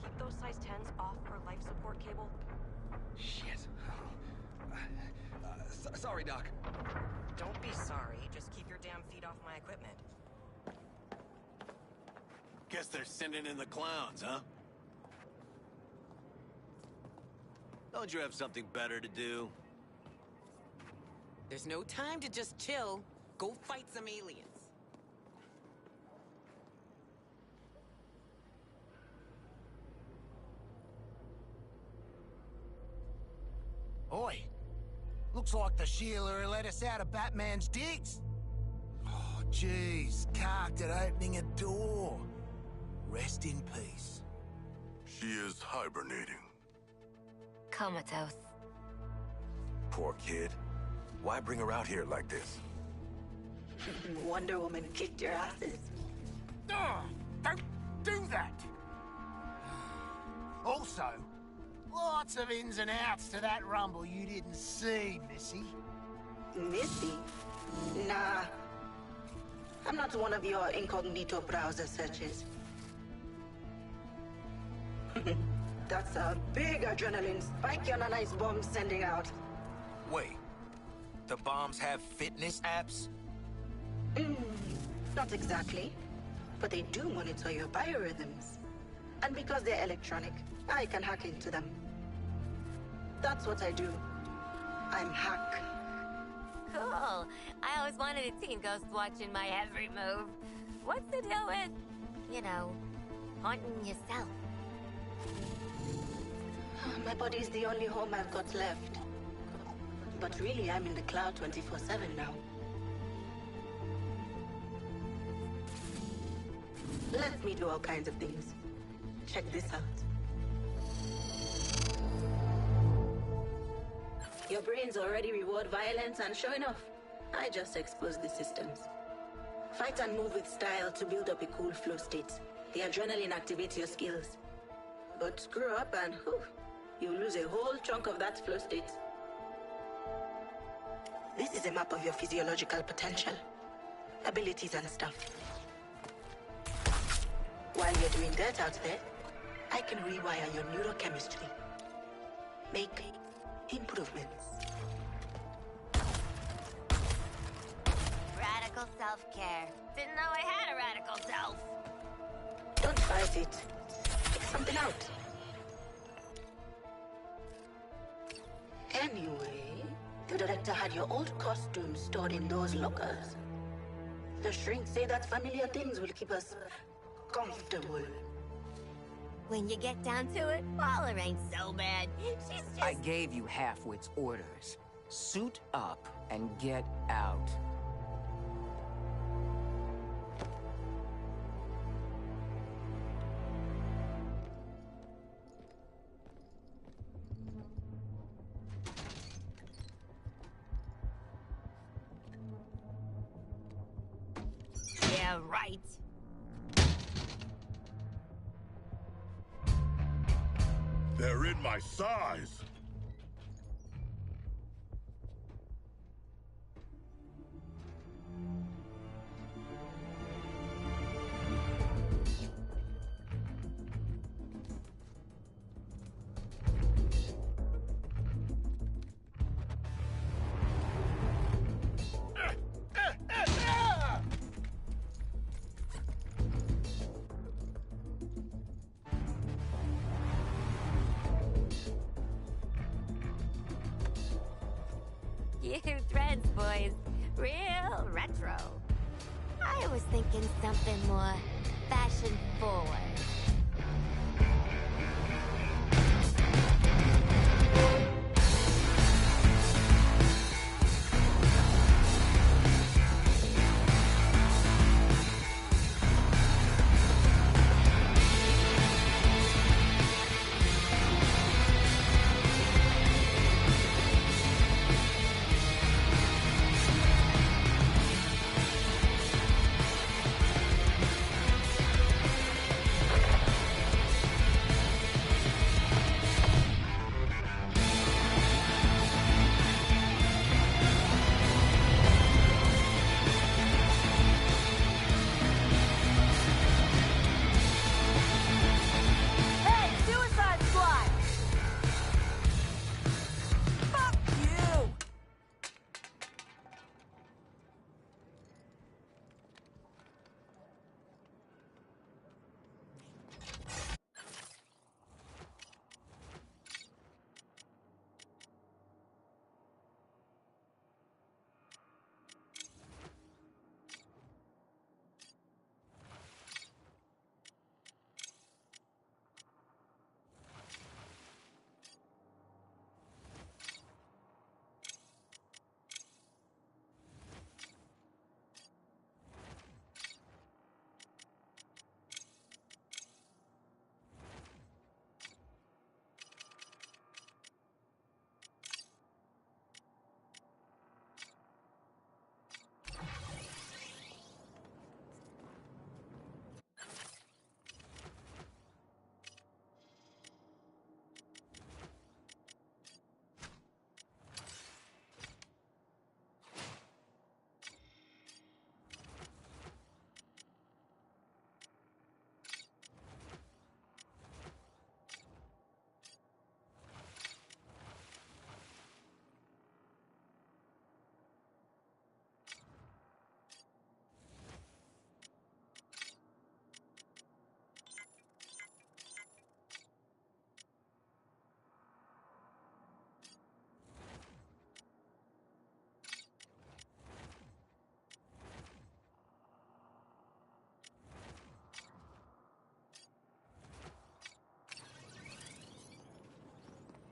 Keep those size 10s off our life support cable. Shit. Sorry, Doc. Don't be sorry. Just keep your damn feet off my equipment. Guess they're sending in the clowns, huh? Don't you have something better to do? There's no time to just chill. Go fight some aliens. Oi! Looks like the Sheila let us out of Batman's digs. Oh, jeez. Carked at opening a door. Rest in peace. She is hibernating. Comatose. Poor kid. Why bring her out here like this? Wonder Woman kicked your asses. Don't do that! Also, lots of ins and outs to that rumble you didn't see, Missy. Missy? Nah. I'm not one of your incognito browser searches. That's a big adrenaline spike on a nice bomb sending out. Wait. The bombs have fitness apps? Not exactly. But they do monitor your biorhythms. And because they're electronic, I can hack into them. That's what I do. I'm hack. Cool. I always wanted a teen ghost watching my every move. What's the deal with, you know, haunting yourself? My body's the only home I've got left. But really, I'm in the cloud 24/7 now. Let me do all kinds of things. Check this out. Your brains already reward violence, and sure enough, I just exposed the systems. Fight and move with style to build up a cool flow state. The adrenaline activates your skills. But screw up and whew, you lose a whole chunk of that flow state. This is a map of your physiological potential, abilities and stuff. While you're doing that out there, I can rewire your neurochemistry. Make improvements. Radical self-care. Didn't know I had a radical self. Don't fight it. Pick something out. Anyway, the director had your old costumes stored in those lockers. The shrinks say that familiar things will keep us comfortable. When you get down to it, Waller ain't so bad. She's just... I gave you Halfwit's orders. Suit up and get out. Yeah, right. They're in my size! You threads, boys. Real retro. I was thinking something more fashion forward.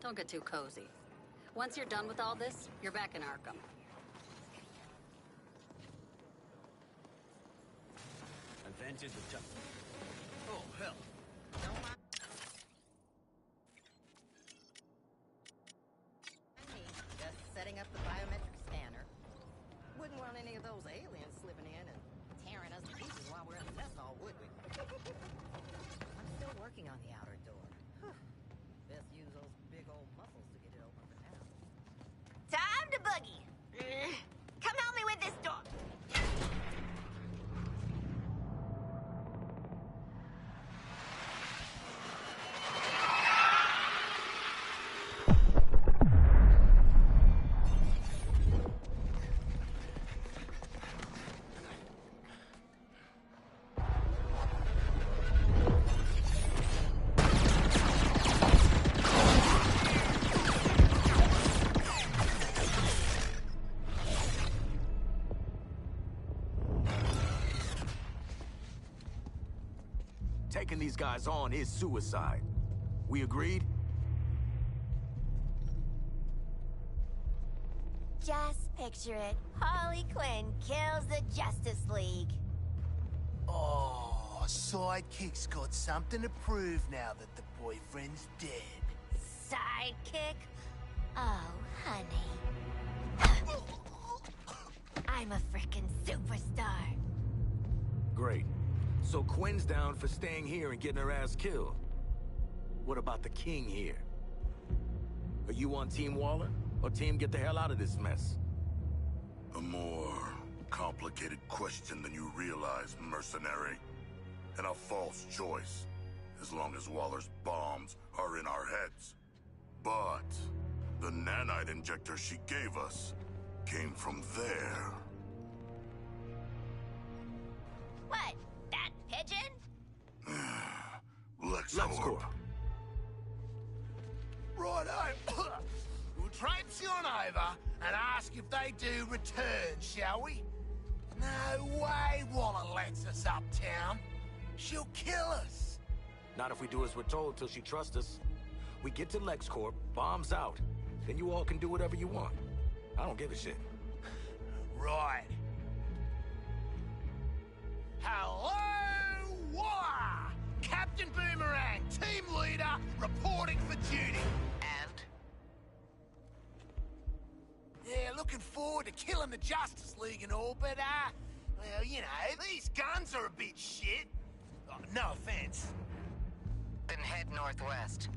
Don't get too cozy. Once you're done with all this, you're back in Arkham. Invented the Oh, hell. Just setting up the biometric scanner. Wouldn't want any of those aliens slipping in and tearing us to pieces while we're in the mess hall, would we? I'm still working on the outer door. Best use those big old muscles to get it open for now. Time to boogie. Come help me with this door. Taking these guys on is suicide. We agreed? Just picture it. Harley Quinn kills the Justice League. Oh, Sidekick's got something to prove now that the boyfriend's dead. Sidekick? Oh, honey. I'm a frickin' superstar. Great. So Quinn's down for staying here and getting her ass killed. What about the king here? Are you on Team Waller, or Team get the hell out of this mess? A more complicated question than you realize, mercenary. And a false choice, as long as Waller's bombs are in our heads. But the nanite injector she gave us came from there. What? That pigeon? LexCorp. Righto. We'll traipse you on over and ask if they do return, shall we? No way Waller lets us uptown. She'll kill us. Not if we do as we're told till she trusts us. We get to LexCorp, bombs out. Then you all can do whatever you want. I don't give a shit. Right. Hello, Waller! Captain Boomerang, team leader, reporting for duty. And? Yeah, looking forward to killing the Justice League and all, but, well, you know, these guns are a bit shit. Oh, no offense. Then head northwest.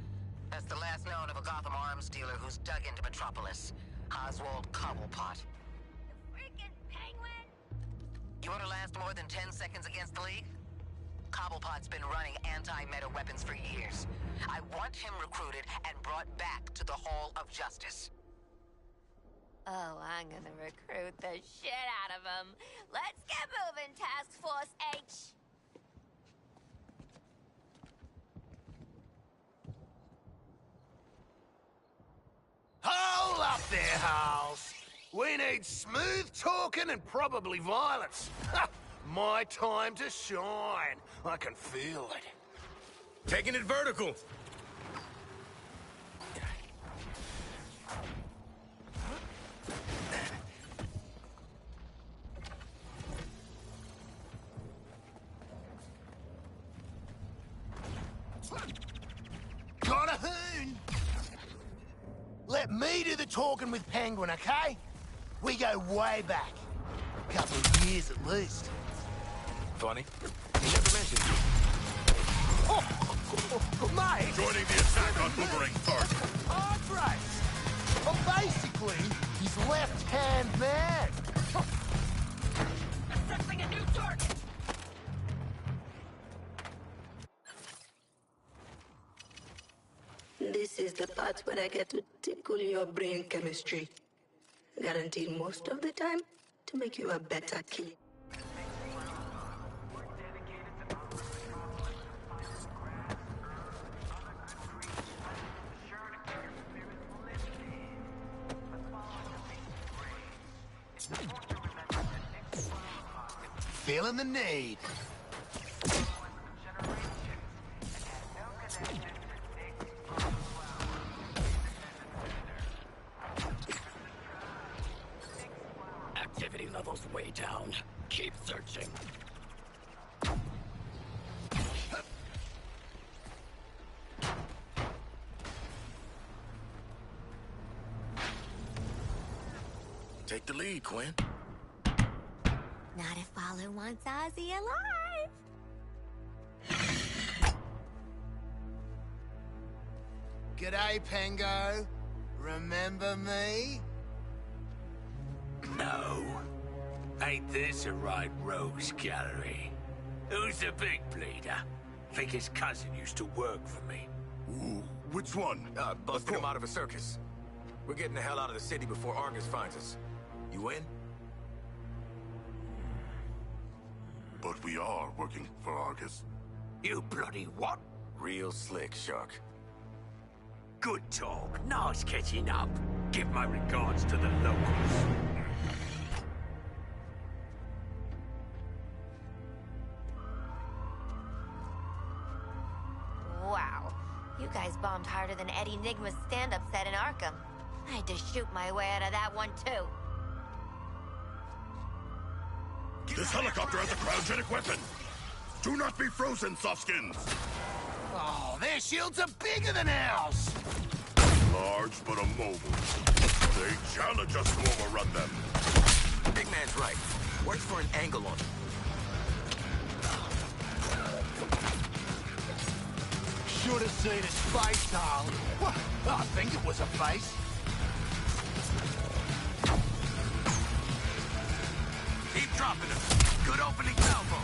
That's the last known of a Gotham arms dealer who's dug into Metropolis. Oswald Cobblepot. Freaking penguin! You want to last more than 10 seconds against the League? Cobblepot's been running anti-meta weapons for years. I want him recruited and brought back to the Hall of Justice. Oh, I'm gonna recruit the shit out of him. Let's get moving, Task Force H! Hold up there, Howls. We need smooth talking and probably violence. My time to shine. I can feel it. Taking it vertical. Got a hoon. Let me do the talking with Penguin, okay? We go way back. A couple of years at least. Funny. He never mentioned you. Mate! Joining the attack on Boomerang target. Oh, great. Well, basically, he's left-hand man. Assessing a new target! This is the part where I get to tickle your brain chemistry. Guaranteed most of the time to make you a better kid. Feeling the need. Penguin's way down. Keep searching. Take the lead, Quinn. Not if Waller wants Ozzy alive. G'day, Pengo. Remember me? No. Ain't this a right rogues gallery? Who's the big bleeder? Think his cousin used to work for me. Ooh, which one? Busted him out of a circus. We're getting the hell out of the city before Argus finds us. You in? But we are working for Argus. You bloody what? Real slick, Shark. Good talk. Nice catching up. Give my regards to the locals. Wow. You guys bombed harder than Eddie Nigma's stand-up set in Arkham. I had to shoot my way out of that one, too. This helicopter has a cryogenic weapon! Do not be frozen, softskins! Oh, their shields are bigger than ours! Large but immobile. They challenge us to overrun them. Big man's right. Works for an angle on him. Should have seen his face, Harley. What? I think it was a face. Keep dropping him. Good opening salvo.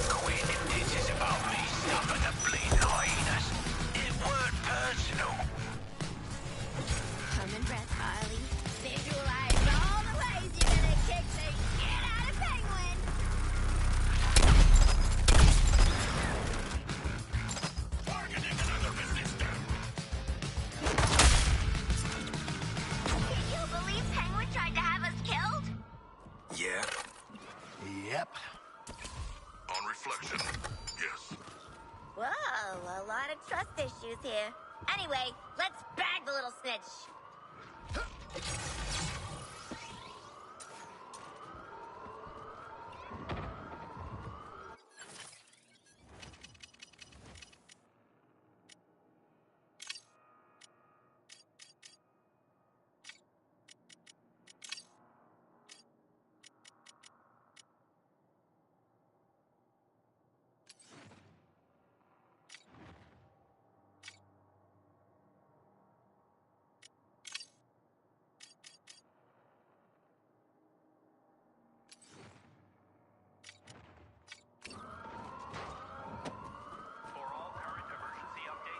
Quinn, this is about me stopping the bleeding hyenas. It weren't personal. Come and breath, Harley. Visualize all the ways you're gonna kick the shit out of Penguin. Targeting another resistor. Can you believe Penguin tried to have us killed? Yeah. Yep. On reflection, yes. Whoa, a lot of trust issues here. Anyway, let's bag the little snitch.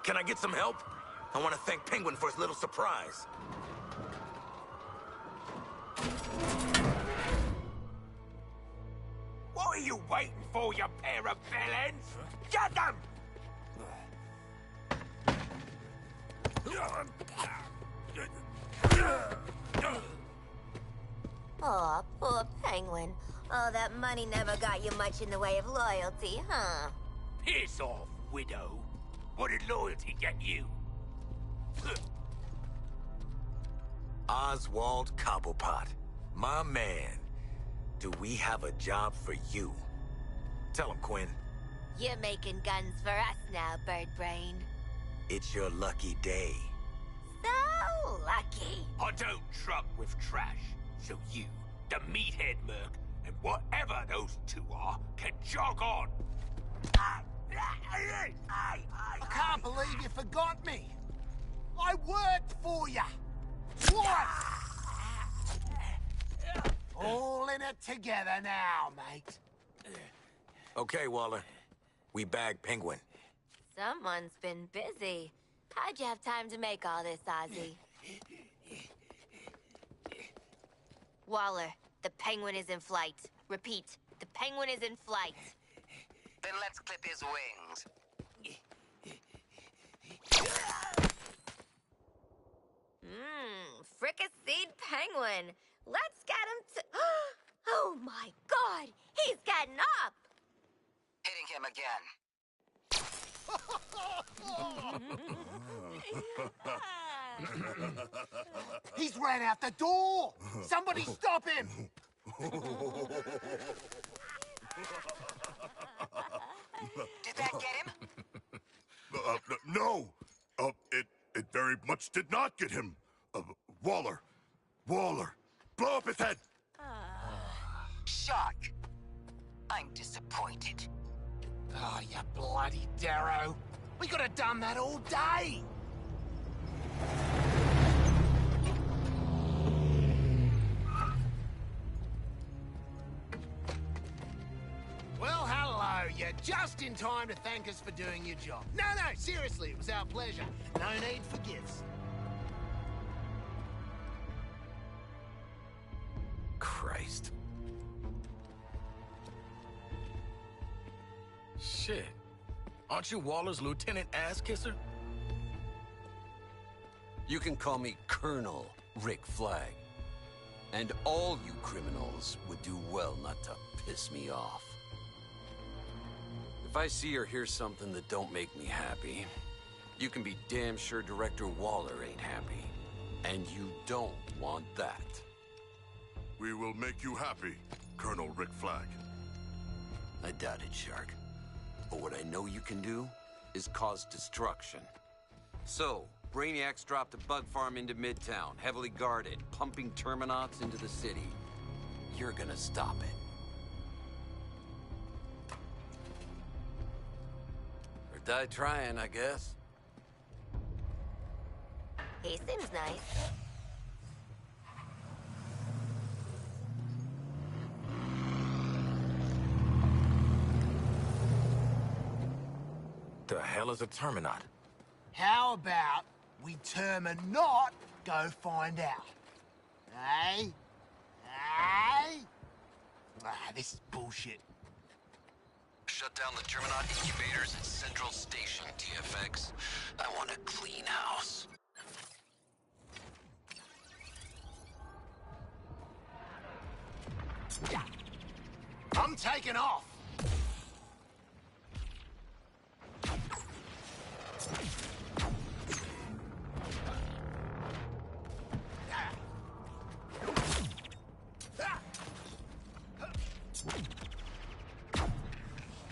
Can I get some help? I want to thank Penguin for his little surprise. What are you waiting for, you pair of villains? Get them! Aw, poor Penguin. Oh, that money never got you much in the way of loyalty, huh? Piss off, widow. What did loyalty get you? Oswald Cobblepot, my man. Do we have a job for you? Tell him, Quinn. You're making guns for us now, Bird Brain. It's your lucky day. So lucky. I don't truck with trash, so you, the meathead merc, and whatever those two are, can jog on. I can't believe you forgot me. I worked for you. Twice. All in it together now, mate. Okay, Waller. We bagged Penguin. Someone's been busy. How'd you have time to make all this, Ozzy? Waller, the Penguin is in flight. Repeat, the Penguin is in flight. Then let's clip his wings. Fricasseed Penguin. Let's get him to... Oh my god, he's getting up! Hitting him again. He's ran out the door! Somebody stop him! Did that get him? No! It very much did not get him. Waller, blow up his head! Shark. I'm disappointed. Oh, you bloody Darrow. We could have done that all day! Well, hello. You're just in time to thank us for doing your job. No, seriously, it was our pleasure. No need for gifts. Christ. Shit. Aren't you Waller's lieutenant ass-kisser? You can call me Colonel Rick Flag. And all you criminals would do well not to piss me off. If I see or hear something that don't make me happy, you can be damn sure Director Waller ain't happy. And you don't want that. We will make you happy, Colonel Rick Flag. I doubt it, Shark. But what I know you can do is cause destruction. So, Brainiac's dropped a bug farm into Midtown, heavily guarded, pumping Terminauts into the city. You're gonna stop it. Or die trying, I guess. He seems nice. The hell is a Terminaut? How about we Terminaut go find out? Hey? This is bullshit. Shut down the Terminaut incubators at Central Station, TFX. I want a clean house. I'm taking off.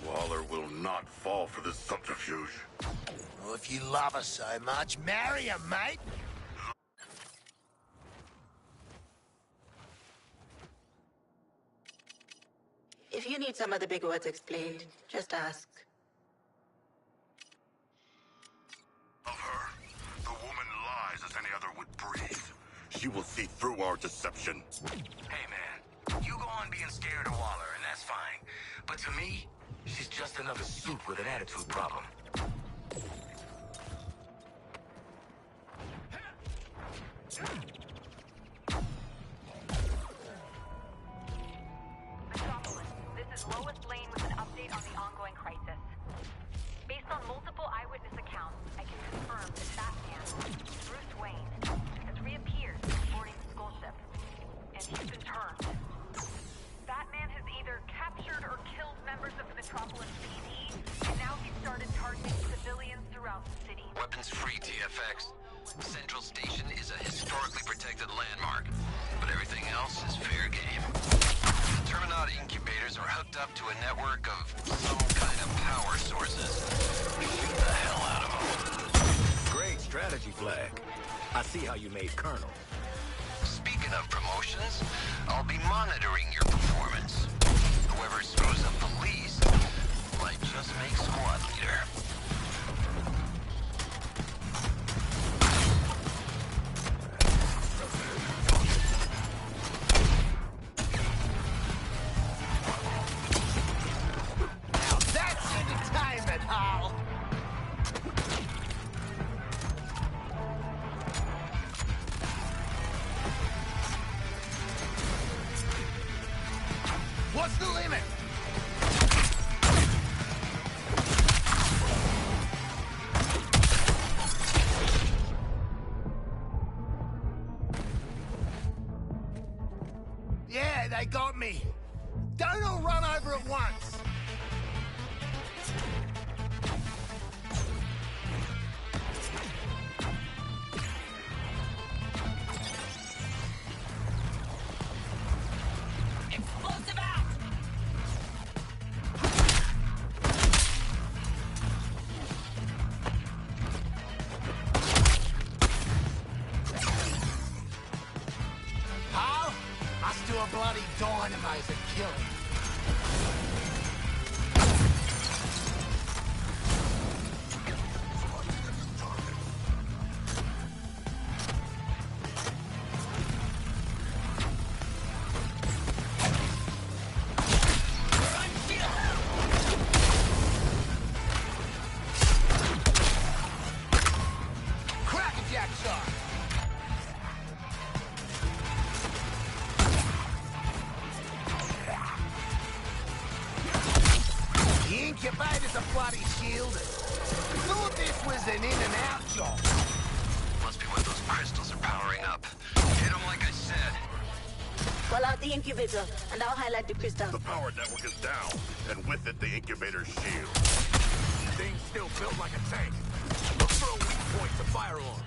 Waller will not fall for this subterfuge. Well, if you love her so much, marry her, mate. If you need some of the big words explained, just ask. Of her, the woman lies as any other would breathe. She will see through our deception. Hey, man. You go on being scared of Waller, and that's fine. But to me, she's just another suit with an attitude problem. Metropolis, this is Lois Lane with an update on the ongoing crisis. Based on multiple eyewitness accounts, I can confirm that Batman, Bruce Wayne, has reappeared boarding the Skull Ship, and he's been turned. Batman has either captured or killed members of the Metropolis PD, and now he's started targeting civilians throughout the city. Weapons free, TFX. Central Station is a historically protected landmark, but everything else is fair game. The Terminaut incubators are hooked up to a network of some kind of power sources. Shoot the hell out of them. Great strategy, Flag. I see how you made Colonel. Speaking of promotions, I'll be monitoring your performance. Whoever screws up the least might just make squad leader. Now that's entertainment, Hal. What's the limit? Yeah, they got me. Don't all run over at once. Us do a bloody dynamos and kill him. Crackerjack shot! The incubators are bloody shielded. Thought this was an in-and-out job. Must be what those crystals are powering up. Hit them like I said. Call out the incubator, and I'll highlight the crystal. The power network is down, and with it, the incubator's shield. Thing's still built like a tank. Look for a weak point to fire on.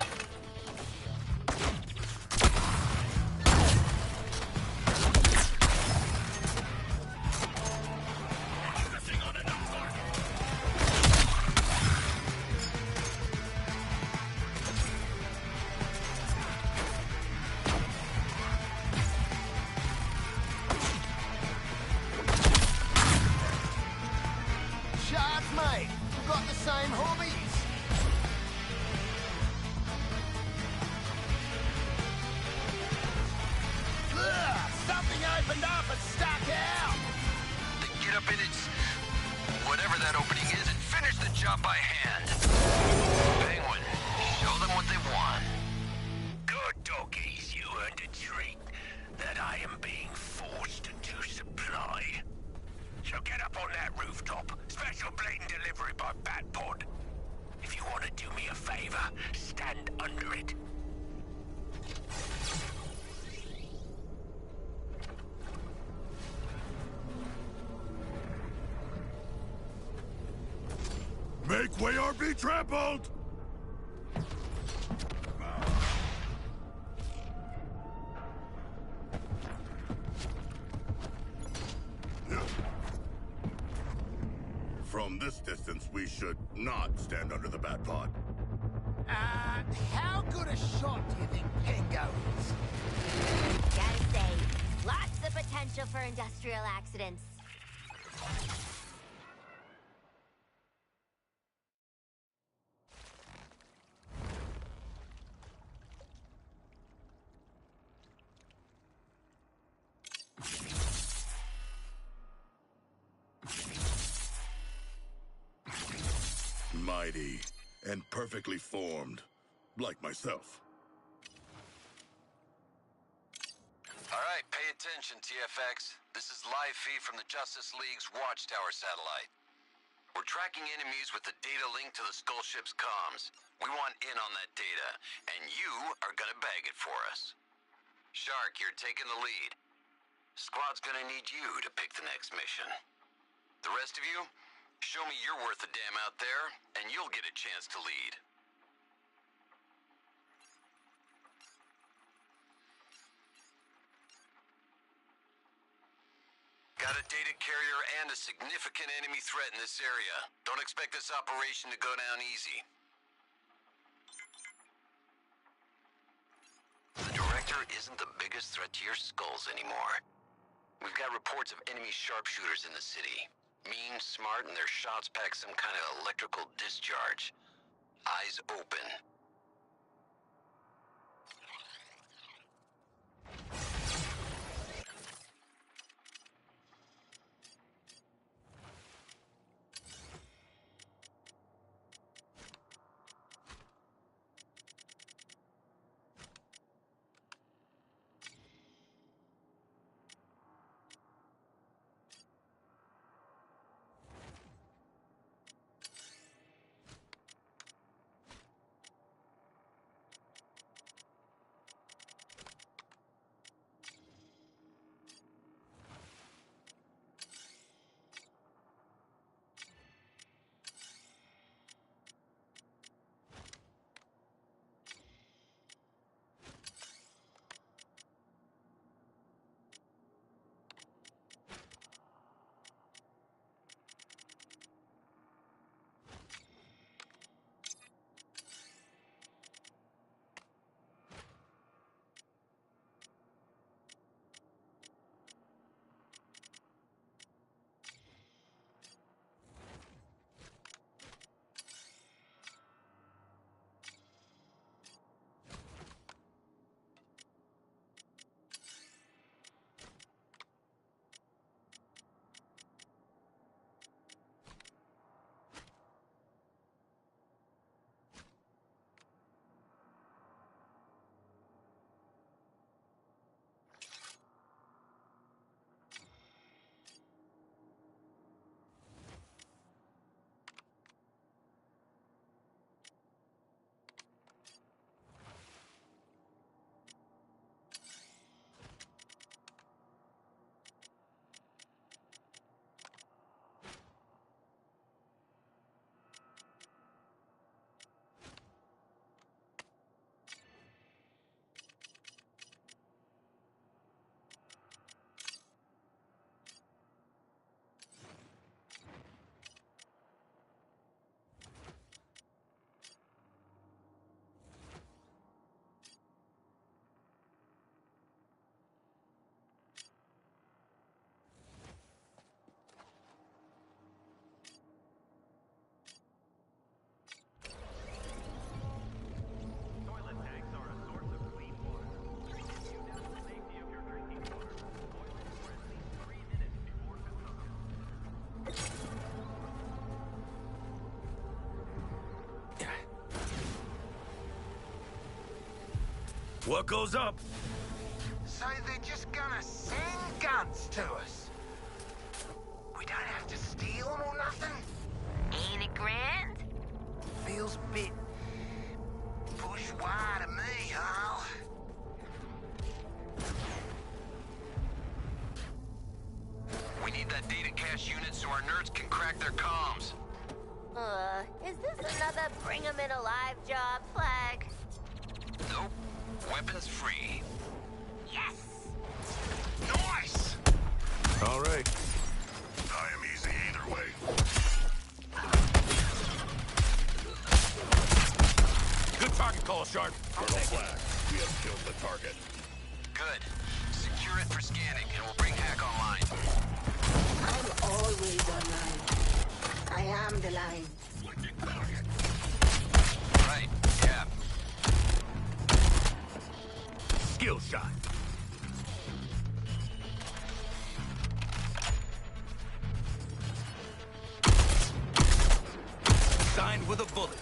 Shards, mate. We've got the same hobbies. Ugh, something opened up and stuck out. Then get up in its... whatever that opening is and finish the job by hand. Penguin, show them what they want. Good doggies, you earned a treat that I am being forced to supply. So get up on that rooftop. Special blatant delivery by Bat Pod. If you want to do me a favor, stand under it. Make way or be trampled! From this distance, we should not stand under the bat pod. How good a shot do you think Pengo is? Gotta say, lots of potential for industrial accidents. Mighty and perfectly formed, like myself. All right, pay attention, TFX. This is live feed from the Justice League's Watchtower satellite. We're tracking enemies with the data linked to the Skull Ship's comms. We want in on that data, and you are gonna bag it for us. Shark, you're taking the lead. Squad's gonna need you to pick the next mission. The rest of you, show me you're worth a damn out there, and you'll get a chance to lead. Got a data carrier and a significant enemy threat in this area. Don't expect this operation to go down easy. The Director isn't the biggest threat to your skulls anymore. We've got reports of enemy sharpshooters in the city. Mean, smart, and their shots pack some kind of electrical discharge. Eyes open. What goes up? So they're just gonna send guns to us? We don't have to steal them or nothing? Ain't it grand? Feels a bit bourgeois to me, Hal. We need that data cache unit so our nerds can crack their comms. Is this another bring 'em in alive job, Flag? Nope. Weapons free. Yes! Nice! All right. I am easy either way. Good target call, Sharp. Colonel Flag, we have killed the target. Good. Secure it for scanning, and we'll bring Hack online. I'm always online. I am the line. Right, yeah. Skill shot. Signed with a bullet.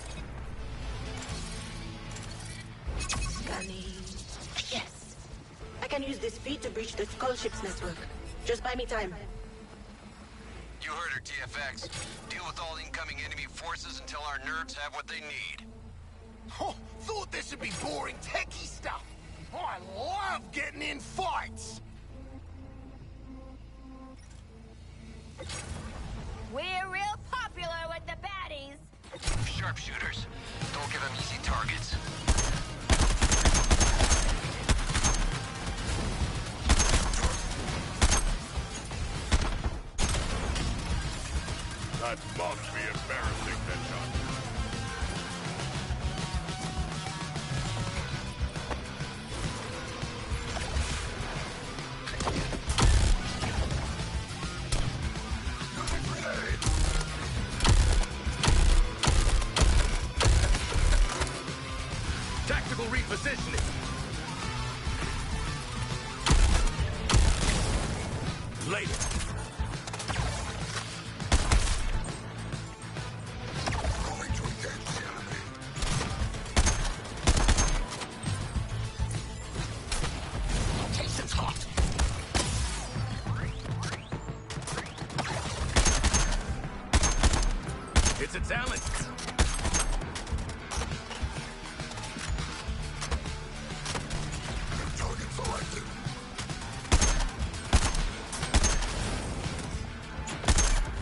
Scanning. Yes. I can use this feed to breach the Skull Ships network. Just buy me time. You heard her, TFX. Deal with all incoming enemy forces until our nerds have what they need. Oh, thought this would be boring techie stuff. I love getting in fights. We're real popular with the baddies. Sharpshooters. Don't give them easy targets. That must be embarrassing, Deadshot. Tactical repositioning. Later. Jason's hot. It's a talent. Target selected.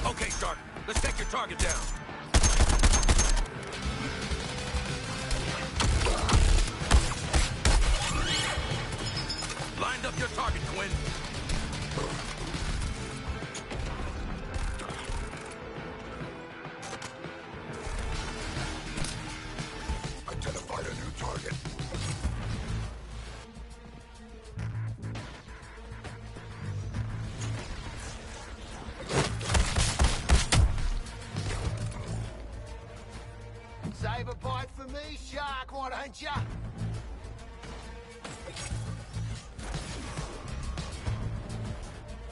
Okay, Shark. Let's take your target down. Lined up your target, Quinn. Identified a new target. Save a bite for me, Shark, why don't ya?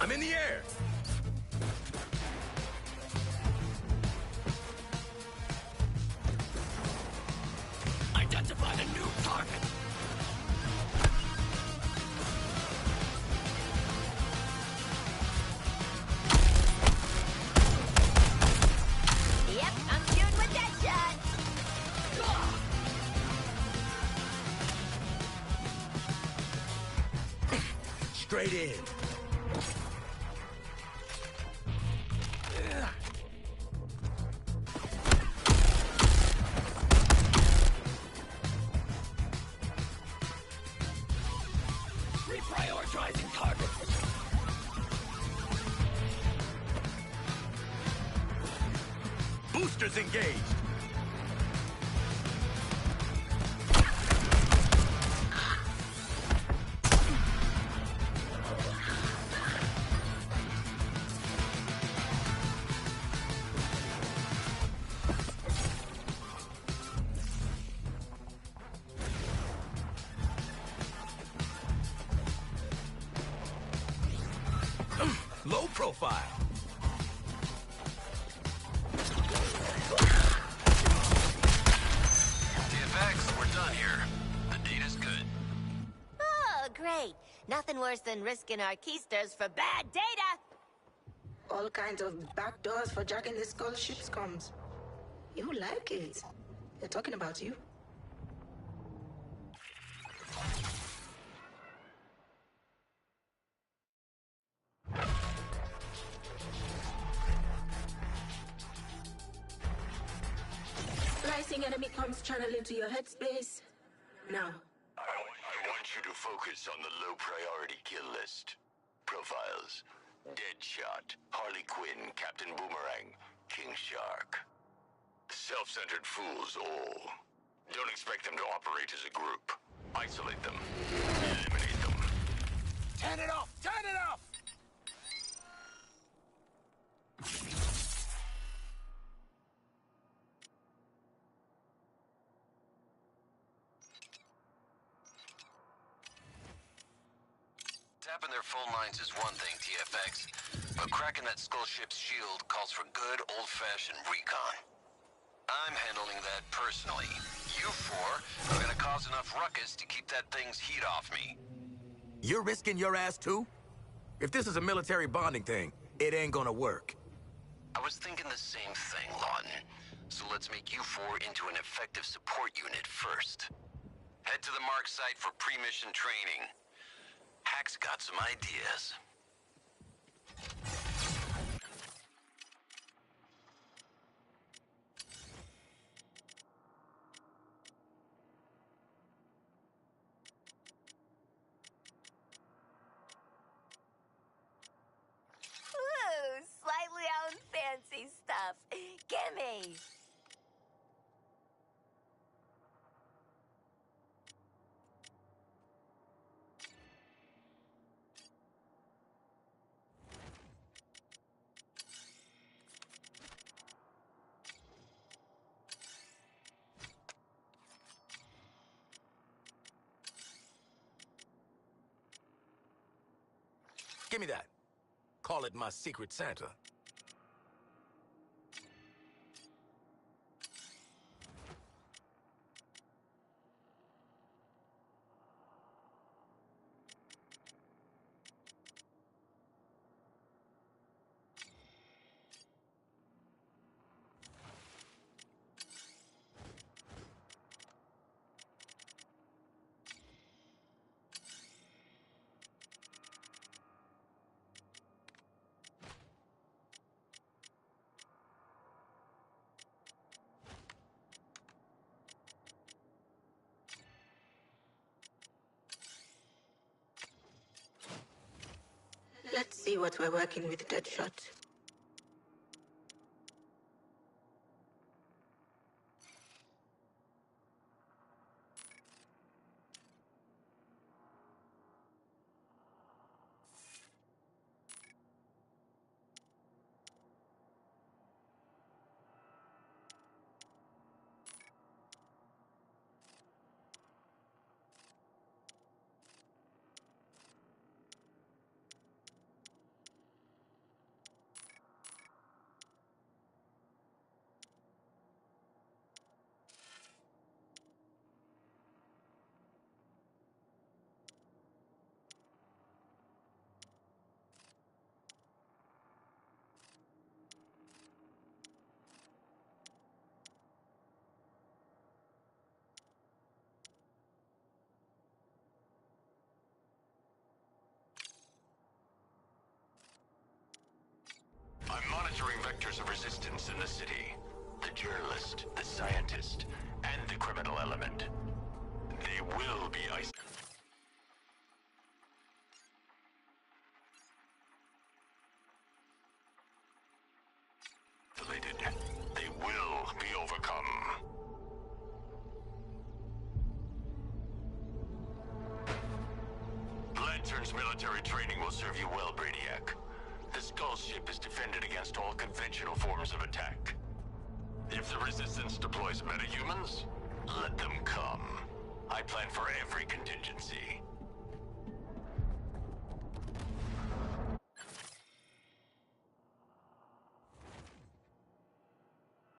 I'm in the air. Identified a new target. Yep, I'm shooting with that shot. Straight in. Reprioritizing targets. Boosters engaged. Low profile. TFX, we're done here. The data's good. great. Nothing worse than risking our keysters for bad data. All kinds of backdoors for jacking the skull ship's comms. You like it. They're talking about you. Splicing enemy comms channel into your headspace. Now. I want you to focus on the low-priority kill list. Profiles: Deadshot, Harley Quinn, Captain Boomerang, King Shark. Self-centered fools all. Don't expect them to operate as a group. Isolate them. Eliminate them. Turn it off! Turn it off! Tapping their phone lines is one thing, TFX, but cracking that skull ship's shield calls for good old-fashioned recon. I'm handling that personally. You four are gonna cause enough ruckus to keep that thing's heat off me. You're risking your ass too? If this is a military bonding thing, it ain't gonna work. I was thinking the same thing, Lawton. So let's make you four into an effective support unit first. Head to the mark site for pre-mission training. Hack's got some ideas. Ooh, slightly unfancy stuff. Gimme. Give me that. Call it my Secret Santa. Let's see what we're working with, Deadshot. I'm monitoring vectors of resistance in the city. The journalist, the scientist, and the criminal element. They will be isolated. They will be overcome. Lantern's military training will serve you well, Brainiac. The Skull ship is defended against all conventional forms of attack. If the Resistance deploys metahumans, let them come. I plan for every contingency.